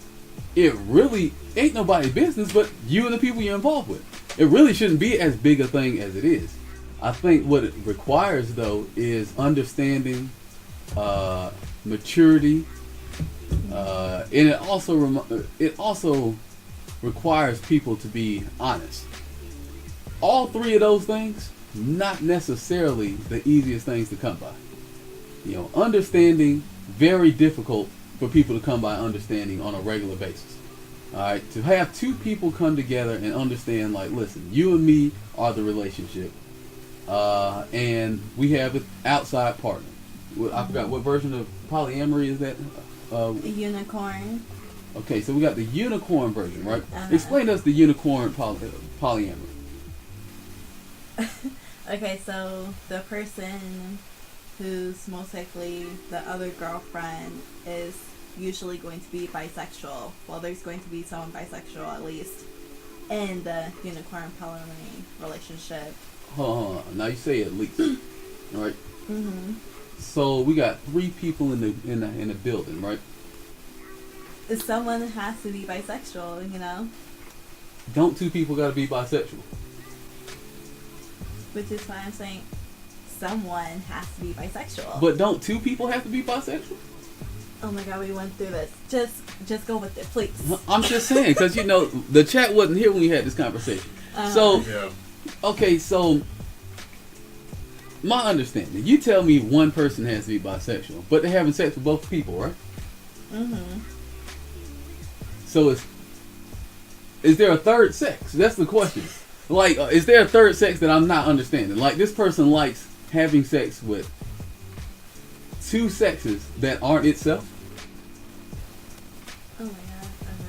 it really ain't nobody's business but you and the people you're involved with. It really shouldn't be as big a thing as it is. I think what it requires, though, is understanding, maturity, and it also requires people to be honest. all three of those things, not necessarily the easiest things to come by. You know, understanding, very difficult for people to come by understanding on a regular basis. All right, to have two people come together and understand, like, listen, you and me are the relationship, and we have an outside partner. I forgot what version of polyamory is that?
A unicorn.
Okay, so we got the unicorn version, right?
Uh-huh.
Explain to us the unicorn polyamory.
Okay, so the person who's most likely the other girlfriend is usually going to be bisexual. Well, there's going to be someone bisexual at least in the unicorn polyamory relationship.
Hold on. Now you say at least, all right?
Mm-hmm.
So we got three people in the building, right?
Someone has to be bisexual, you know,
Don't two people got to be bisexual?
which is why I'm saying someone has to be bisexual.
But don't two people have to be bisexual?
Oh my god, we went through this. Just go with it, please.
I'm just saying, because, you know, the chat wasn't here when we had this conversation. So,
Yeah.
okay, so my understanding, you tell me one person has to be bisexual, but they're having sex with both people, right?
Mm-hmm.
So is there a third sex? That's the question. Like, is there a third sex that I'm not understanding? Like, this person likes having sex with two sexes that aren't itself?
Oh my god.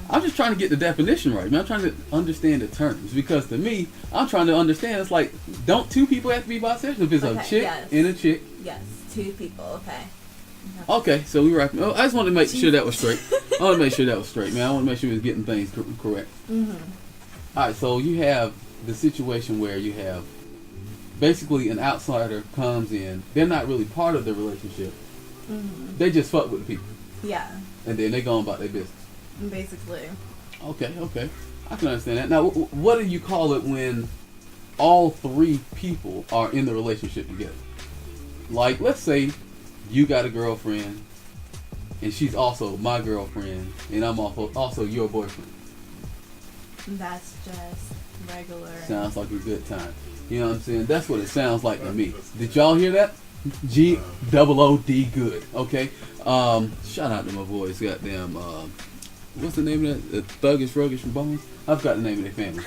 I'm just trying to get the definition right, man. I'm trying to understand the terms, because to me, I'm trying to understand. It's like, don't two people have to be bisexual? If it's a
Okay,
chick
yes.
and a chick.
Yes, two people. Okay.
Okay, so we wrap. I just wanted to make sure that was straight. I want to make sure that was straight, man. I want to make sure we was getting things correct.
Mm-hmm.
All right, so you have the situation where you have basically an outsider comes in. They're not really part of the relationship.
Mm-hmm.
They just fuck with the people,
Yeah,
and then they go on about their business.
basically.
Okay, I can understand that. Now, what do you call it when all three people are in the relationship together? Like, let's say you got a girlfriend, and she's also my girlfriend, and I'm also your boyfriend.
That's just regular.
Sounds like a good time. You know what I'm saying? That's what it sounds like to me. Did y'all hear that? G-O-O-D good. Okay. Shout out to my boys. Goddamn. What's the name of that? Thuggish Ruggish from Bones? I forgot the name of their family.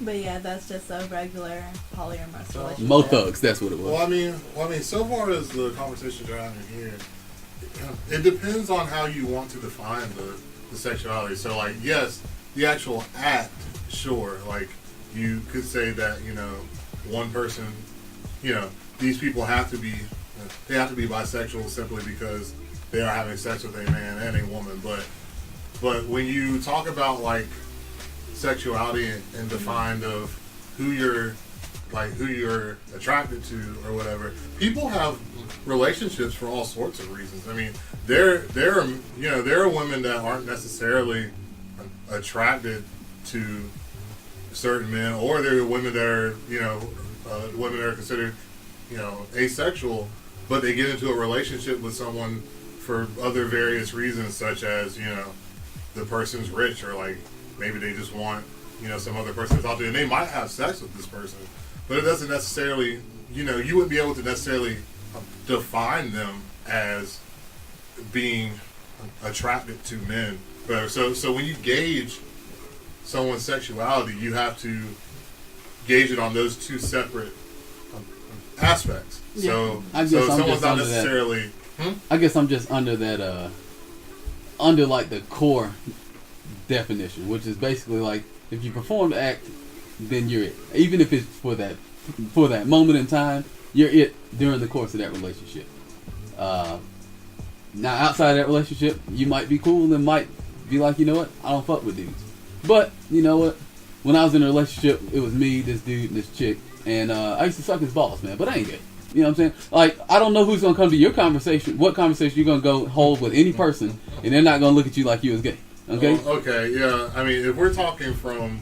But yeah, that's just a regular polyamorous relationship.
Mo Thugs. That's what it was.
Well, I mean, so far as the conversations are having here, it depends on how you want to define the sexuality. So, like, yes, the actual act, sure. Like, you could say that, you know, one person, you know, these people have to be bisexual simply because they are having sex with a man and a woman. But when you talk about, like, sexuality and defined of who you're attracted to or whatever, people have relationships for all sorts of reasons. I mean, there are women that aren't necessarily attracted to certain men, or there are women that are women that are considered asexual, but they get into a relationship with someone for other various reasons, such as the person's rich, or like maybe they just want some other person to talk to, and they might have sex with this person, but it doesn't necessarily you wouldn't be able to necessarily define them as being attracted to men. So when you gauge someone's sexuality, you have to gauge it on those two separate aspects.
Yeah.
So someone's not necessarily.
I guess I'm just under that, under like the core definition, which is basically like if you perform the act, then you're it. Even if it's for that moment in time, you're it during the course of that relationship. Now outside of that relationship, you might be cool and might be like, you know what, I don't fuck with dudes. But you know what, when I was in a relationship, it was me, this dude, and this chick, and I used to suck his balls, man. But I ain't gay. You know what I'm saying? Like, I don't know who's gonna come to your conversation, what conversation you're gonna go hold with any person, and they're not gonna look at you like you was gay. Okay?
Okay, yeah. I mean, if we're talking from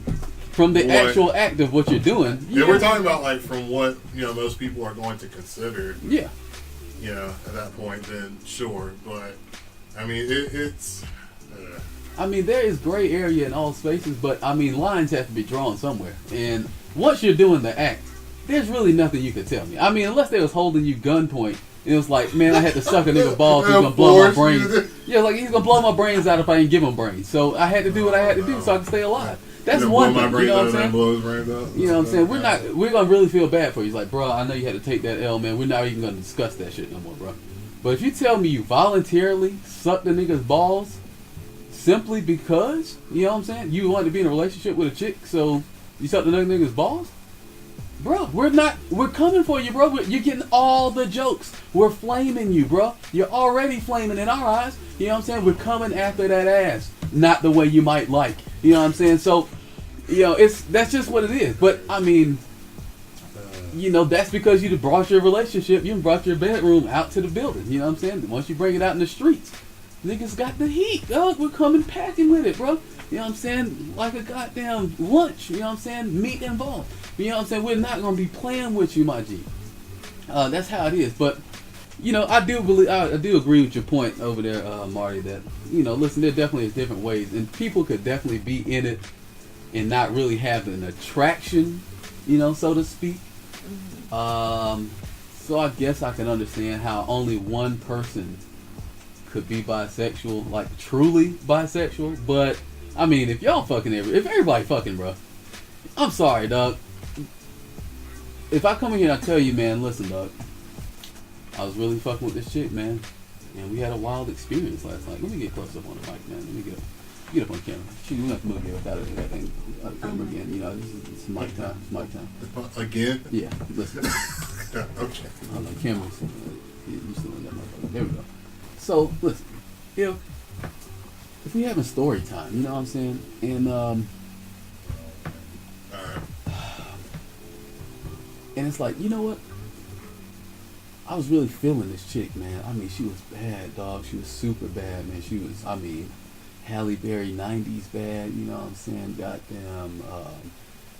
the actual act of what you're doing.
Yeah, we're talking about like from what most people are going to consider.
Yeah.
At that point, then sure. But I mean, it's.
I mean, there is gray area in all spaces, but I mean, lines have to be drawn somewhere, and once you're doing the act, there's really nothing you can tell me. I mean, unless they was holding you gunpoint, and it was like, man, I had to suck a nigga balls, he's gonna blow my brains. Yeah, like he's gonna blow my brains out if I ain't give him brains. So I had to do what I had to do so I could stay alive. That's one thing. You know what I'm saying? You know what I'm saying? We're gonna really feel bad for you. It's like, bro, I know you had to take that L, man. We're not even gonna discuss that shit no more, bro. But if you tell me you voluntarily sucked the nigga's balls simply because, you know what I'm saying, you wanted to be in a relationship with a chick, so you sucked the nigga's balls, bro, we're coming for you, bro. You're getting all the jokes. We're flaming you, bro. You're already flaming in our eyes. You know what I'm saying? We're coming after that ass, not the way you might like. You know what I'm saying? So, you know, that's just what it is. But I mean, you know, that's because you brought your relationship, you brought your bedroom out to the building. You know what I'm saying? Once you bring it out in the streets, niggas got the heat, dog. We're coming packing with it, bro. You know what I'm saying? Like a goddamn lunch. You know what I'm saying? Meat involved. You know what I'm saying? We're not gonna be playing with you, my G. That's how it is. But you know, I do agree with your point over there, Marty. That, you know, listen, there definitely is different ways, and people could definitely be in it and not really have an attraction, you know, so to speak. So I guess I can understand how only one person could be bisexual, like truly bisexual. But I mean, if y'all fucking if everybody fucking, bro, I'm sorry, dog. If I come in here and I tell you, man, listen, dog, I was really fucking with this chick, man, and we had a wild experience last night. Let me get close up on the mic, man. Let me get up on camera. Shoot, we don't have to move here without that thing out of camera again. You know, this is mic time. It's mic time.
Again?
Yeah, listen.
Okay.
I don't know, cameras. You still in that motherfucker. There we go. So, listen, if we having story time, you know what I'm saying? And, and it's like, you know what? I was really feeling this chick, man. I mean, she was bad, dog. She was super bad, man. She was, I mean, Halle Berry 90s bad, you know what I'm saying? Goddamn,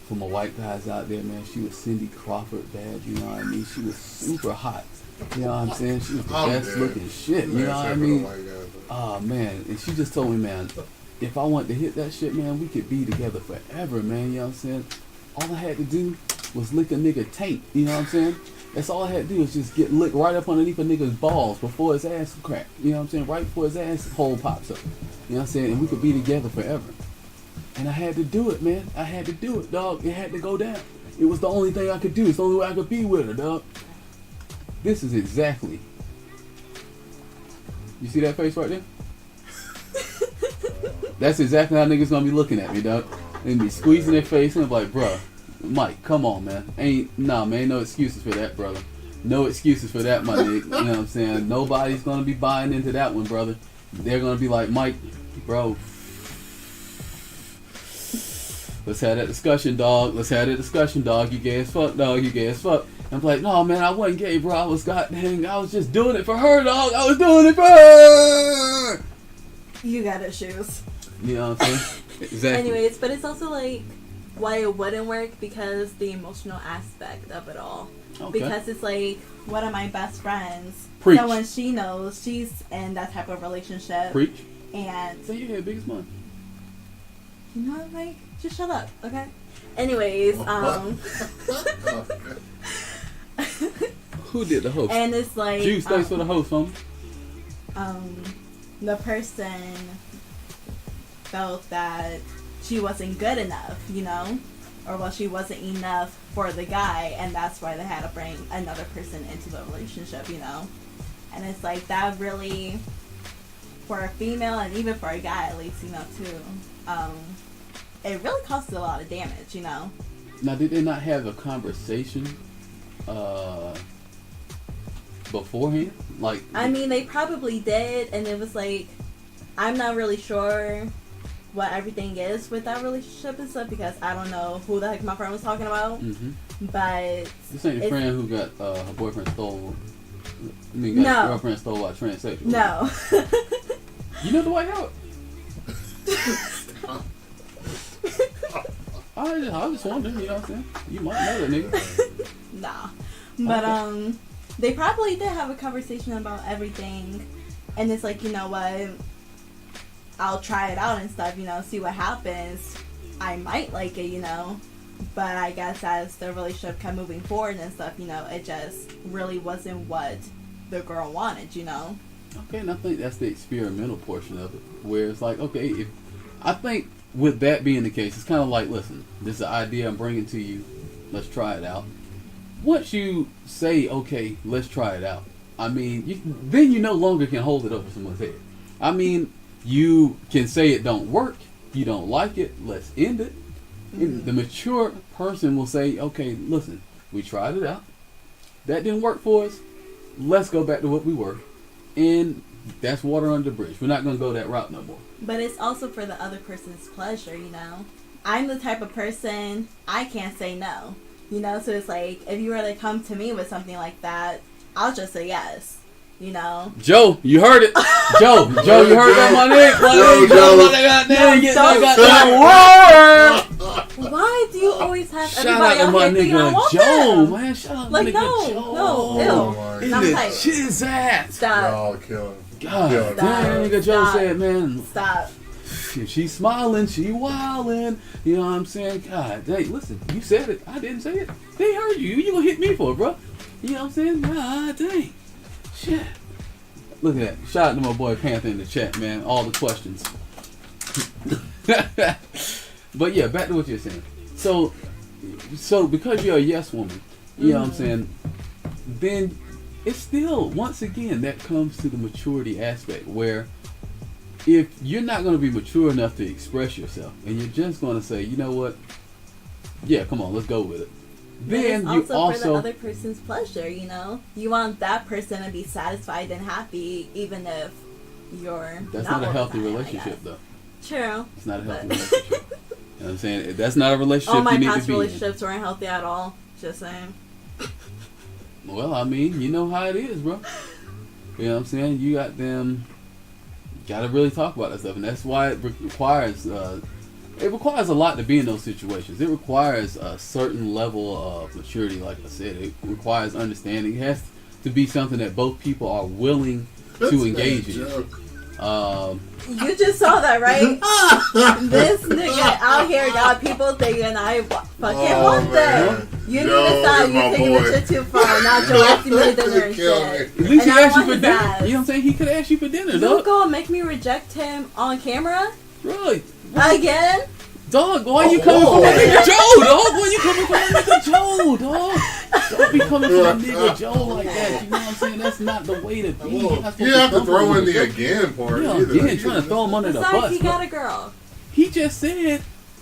for my white guys out there, man, she was Cindy Crawford bad, you know what I mean? She was super hot, you know what I'm saying? She was the best looking shit, you know what I mean? Oh, man, and she just told me, man, if I wanted to hit that shit, man, we could be together forever, man, you know what I'm saying? All I had to do was lick a nigga taint, you know what I'm saying? That's all I had to do was just get licked right up underneath a nigga's balls before his ass cracked, you know what I'm saying? Right before his ass hole pops up, you know what I'm saying? And we could be together forever. And I had to do it, man. I had to do it, dog. It had to go down. It was the only thing I could do. It's the only way I could be with her, dog. This is exactly. You see that face right there? That's exactly how niggas gonna be looking at me, dog. They be squeezing their face and be like, bruh, Mike, come on, man. Ain't no excuses for that, brother. No excuses for that, my nigga. You know what I'm saying? Nobody's gonna be buying into that one, brother. They're gonna be like, Mike, bro, let's have that discussion, dog. Let's have that discussion, dog. You gay as fuck, dog. You gay as fuck. I'm like, no, man, I wasn't gay, bro. I was just doing it for her, dog. I was doing it for her.
You got issues.
You know what I'm saying? Exactly.
Anyways, but it's also like why it wouldn't work because the emotional aspect of it all. Okay. Because it's like one of my best friends.
Preach.
Someone she knows, she's in that type of relationship.
Preach.
And
say your head big as mine.
You know what, Mike? Just shut up, okay? Anyways,
who did the host?
And it's like
Juice, thanks for the host, homie.
The person felt that she wasn't good enough, you know? Or well, she wasn't enough for the guy, and that's why they had to bring another person into the relationship, you know? And it's like that really, for a female and even for a guy at least, you know, too, it really causes a lot of damage, you know?
Now, did they not have a conversation beforehand? Like,
I mean, they probably did, and it was like, I'm not really sure what everything is with that relationship and stuff because I don't know who the heck my friend was talking about. Mm-hmm. But
this ain't the friend who got her boyfriend stole. I mean, got his girlfriend stole by transsexual.
No.
You know Dwight Howard? I just wondering, you know what I'm saying? You might know that nigga.
Nah. But they probably did have a conversation about everything, and it's like, you know what? I'll try it out and stuff, you know, see what happens. I might like it, you know, But I guess as the relationship kept moving forward and stuff, you know, it just really wasn't what the girl wanted, you know.
Okay, and I think that's the experimental portion of it, where it's like, okay, if I think with that being the case, it's kind of like, listen, this is an idea I'm bringing to you. Let's try it out. Once you say, okay, let's try it out, I mean, then you no longer can hold it over someone's head. I mean, you can say it don't work, you don't like it, let's end it. Mm-hmm. The mature person will say, okay, listen, we tried it out. That didn't work for us. Let's go back to what we were. And that's water under the bridge. We're not going to go that route no more.
But it's also for the other person's pleasure, you know. I'm the type of person, I can't say no. You know, so it's like, if you were to come to me with something like that, I'll just say yes. You know?
Joe, you heard it. Joe, you heard that, my nigga?
Why do you always have
shout
everybody
out to my nigga Joe,
them?
man. Shout out to
like,
my nigga Joe.
No,
In the chizat.
Stop.
Y'all killing.
God damn, nigga Joe said, man.
Stop.
If she's smiling, she wildin'. You know what I'm saying? God dang, listen, you said it. I didn't say it. They heard you. You gonna hit me for it, bro. You know what I'm saying? God dang. Shit. Look at that. Shout out to my boy Panther in the chat, man. All the questions. But yeah, back to what you're saying. So because you're a yes woman, you know what I'm saying, then it's still, once again, that comes to the maturity aspect, where if you're not going to be mature enough to express yourself, and you're just going to say, you know what, yeah, come on, let's go with it. Then
it's also for the other person's pleasure, you know. You want that person to be satisfied and happy, even if you're
That's not a healthy relationship, though.
True.
It's not a healthy relationship. You know what I'm saying? That's not a relationship
all my
you need
past
to be
relationships weren't healthy at all. Just saying.
Well, I mean, you know how it is, bro. You know what I'm saying? You got them. Got to really talk about that stuff, and that's why it requires. It requires a lot to be in those situations. It requires a certain level of maturity, like I said. It requires understanding. It has to be something that both people are willing to engage in.
You just saw that, right? This nigga out here got people thinking I fucking want them. You need to stop. You taking the shit too far. Now Joe asking me to dinner and shit.
At least he asked you for dinner. You know what I'm saying? He could ask you for dinner,
You
dog.
gonna make me reject him on camera?
Really?
Again?
Dog, why you coming for that nigga Joe, dog? Why you coming for that nigga Joe, dog? Don't be coming for that nigga Joe like that. You know what I'm saying? That's not the way to be.
You have to throw in the again part.
Yeah, again, trying to throw him under the
Besides,
bus.
he got a girl.
He just said,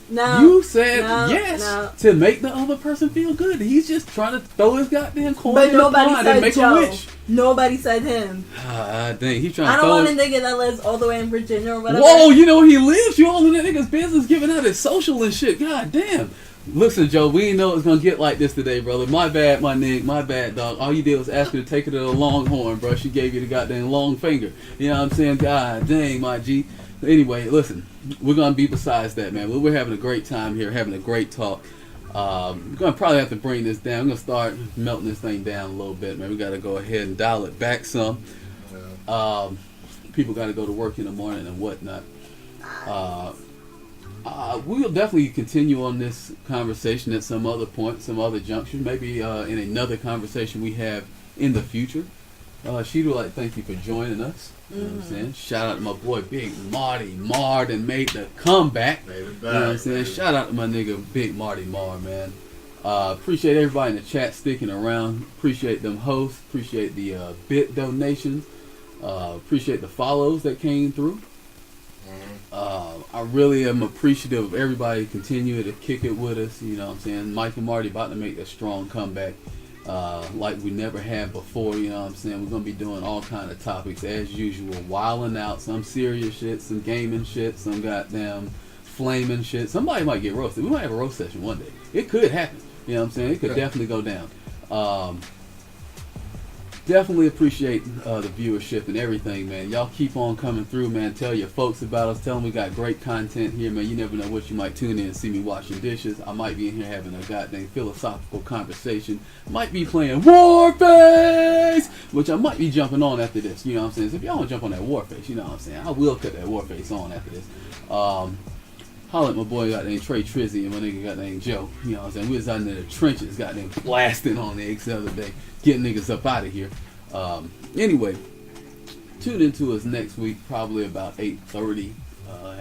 no.
You said yes
no.
to make the other person feel good. He's just trying to throw his goddamn coin
but
in your
nobody
pond
said
and make
Joe.
a wish.
Nobody said him.
Dang, he trying
I
to
don't
throw
want a nigga that lives all the way in Virginia or whatever.
Whoa, you know where he lives? You all in that nigga's business, giving out his social and shit. God damn. Listen, Joe, we didn't know it was gonna get like this today, brother. My bad, my nigga. My bad, dog. All you did was ask her to take her to the Longhorn, bro. She gave you the goddamn long finger. You know what I'm saying? God dang, my G. Anyway, listen, we're gonna be besides that, man. We're having a great time here, having a great talk. We're gonna probably have to bring this down. I'm gonna start melting this thing down a little bit, man. We gotta go ahead and dial it back some. People gotta go to work in the morning and whatnot. We'll definitely continue on this conversation at some other point, some other junction, maybe in another conversation we have in the future. She'd like thank you for joining us. You know what I'm saying? Shout out to my boy Big Marty Martin made the comeback.
Made it back,
you know what I'm saying? Shout out to my nigga Big Marty Mar, man. Appreciate everybody in the chat sticking around. Appreciate them hosts. Appreciate the bit donations. Appreciate the follows that came through. I really am appreciative of everybody continuing to kick it with us. You know what I'm saying? Mike and Marty about to make a strong comeback like we never had before. You know what I'm saying? We're going to be doing all kind of topics as usual. Wilding out. Some serious shit. Some gaming shit. Some goddamn flaming shit. Somebody might get roasted. We might have a roast session one day. It could happen. You know what I'm saying? It could definitely go down. Definitely appreciate the viewership and everything, man. Y'all keep on coming through, man. Tell your folks about us. Tell them we got great content here, man. You never know what you might tune in and see me washing dishes. I might be in here having a goddamn philosophical conversation. Might be playing Warface, which I might be jumping on after this. You know what I'm saying? So if y'all want to jump on that Warface, you know what I'm saying? I will cut that Warface on after this. holler at my boy got named Trey Trizzy and my nigga got named Joe. You know what I'm saying? We was out in the trenches, got them blasting on the X the other day, getting niggas up out of here. Anyway, tune into us next week, probably about 8:30,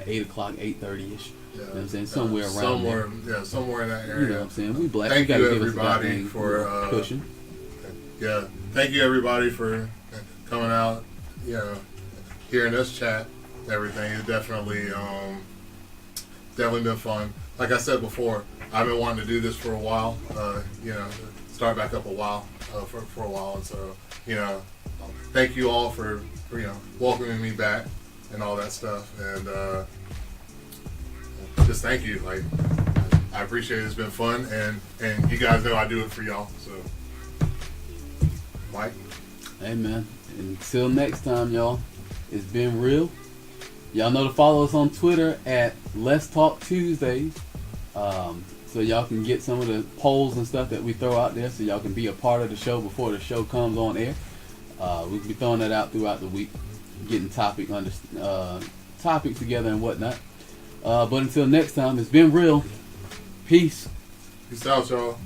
8 o'clock, 8:30ish. You know what I'm saying? Somewhere around there.
Yeah, somewhere in that area.
You know what I'm saying? We black.
Thank
we
you,
gotta give us a
everybody,
goddamn
for
pushing.
Yeah, thank you, everybody, for coming out, you know, hearing us chat and everything. It's definitely been fun. Like I said before, I've been wanting to do this for a while, you know, start back up for a while. And so, you know, thank you all for you know, welcoming me back and all that stuff. And just thank you. Like, I appreciate it. It's been fun. And you guys know I do it for y'all. So, Mike?
Hey, man. Until next time, y'all, it's been real. Y'all know to follow us on Twitter at Let's Talk Tuesdays. So y'all can get some of the polls and stuff that we throw out there so y'all can be a part of the show before the show comes on air. We'll be throwing that out throughout the week, getting topics together and whatnot. But until next time, it's been real. Peace.
Peace out, y'all.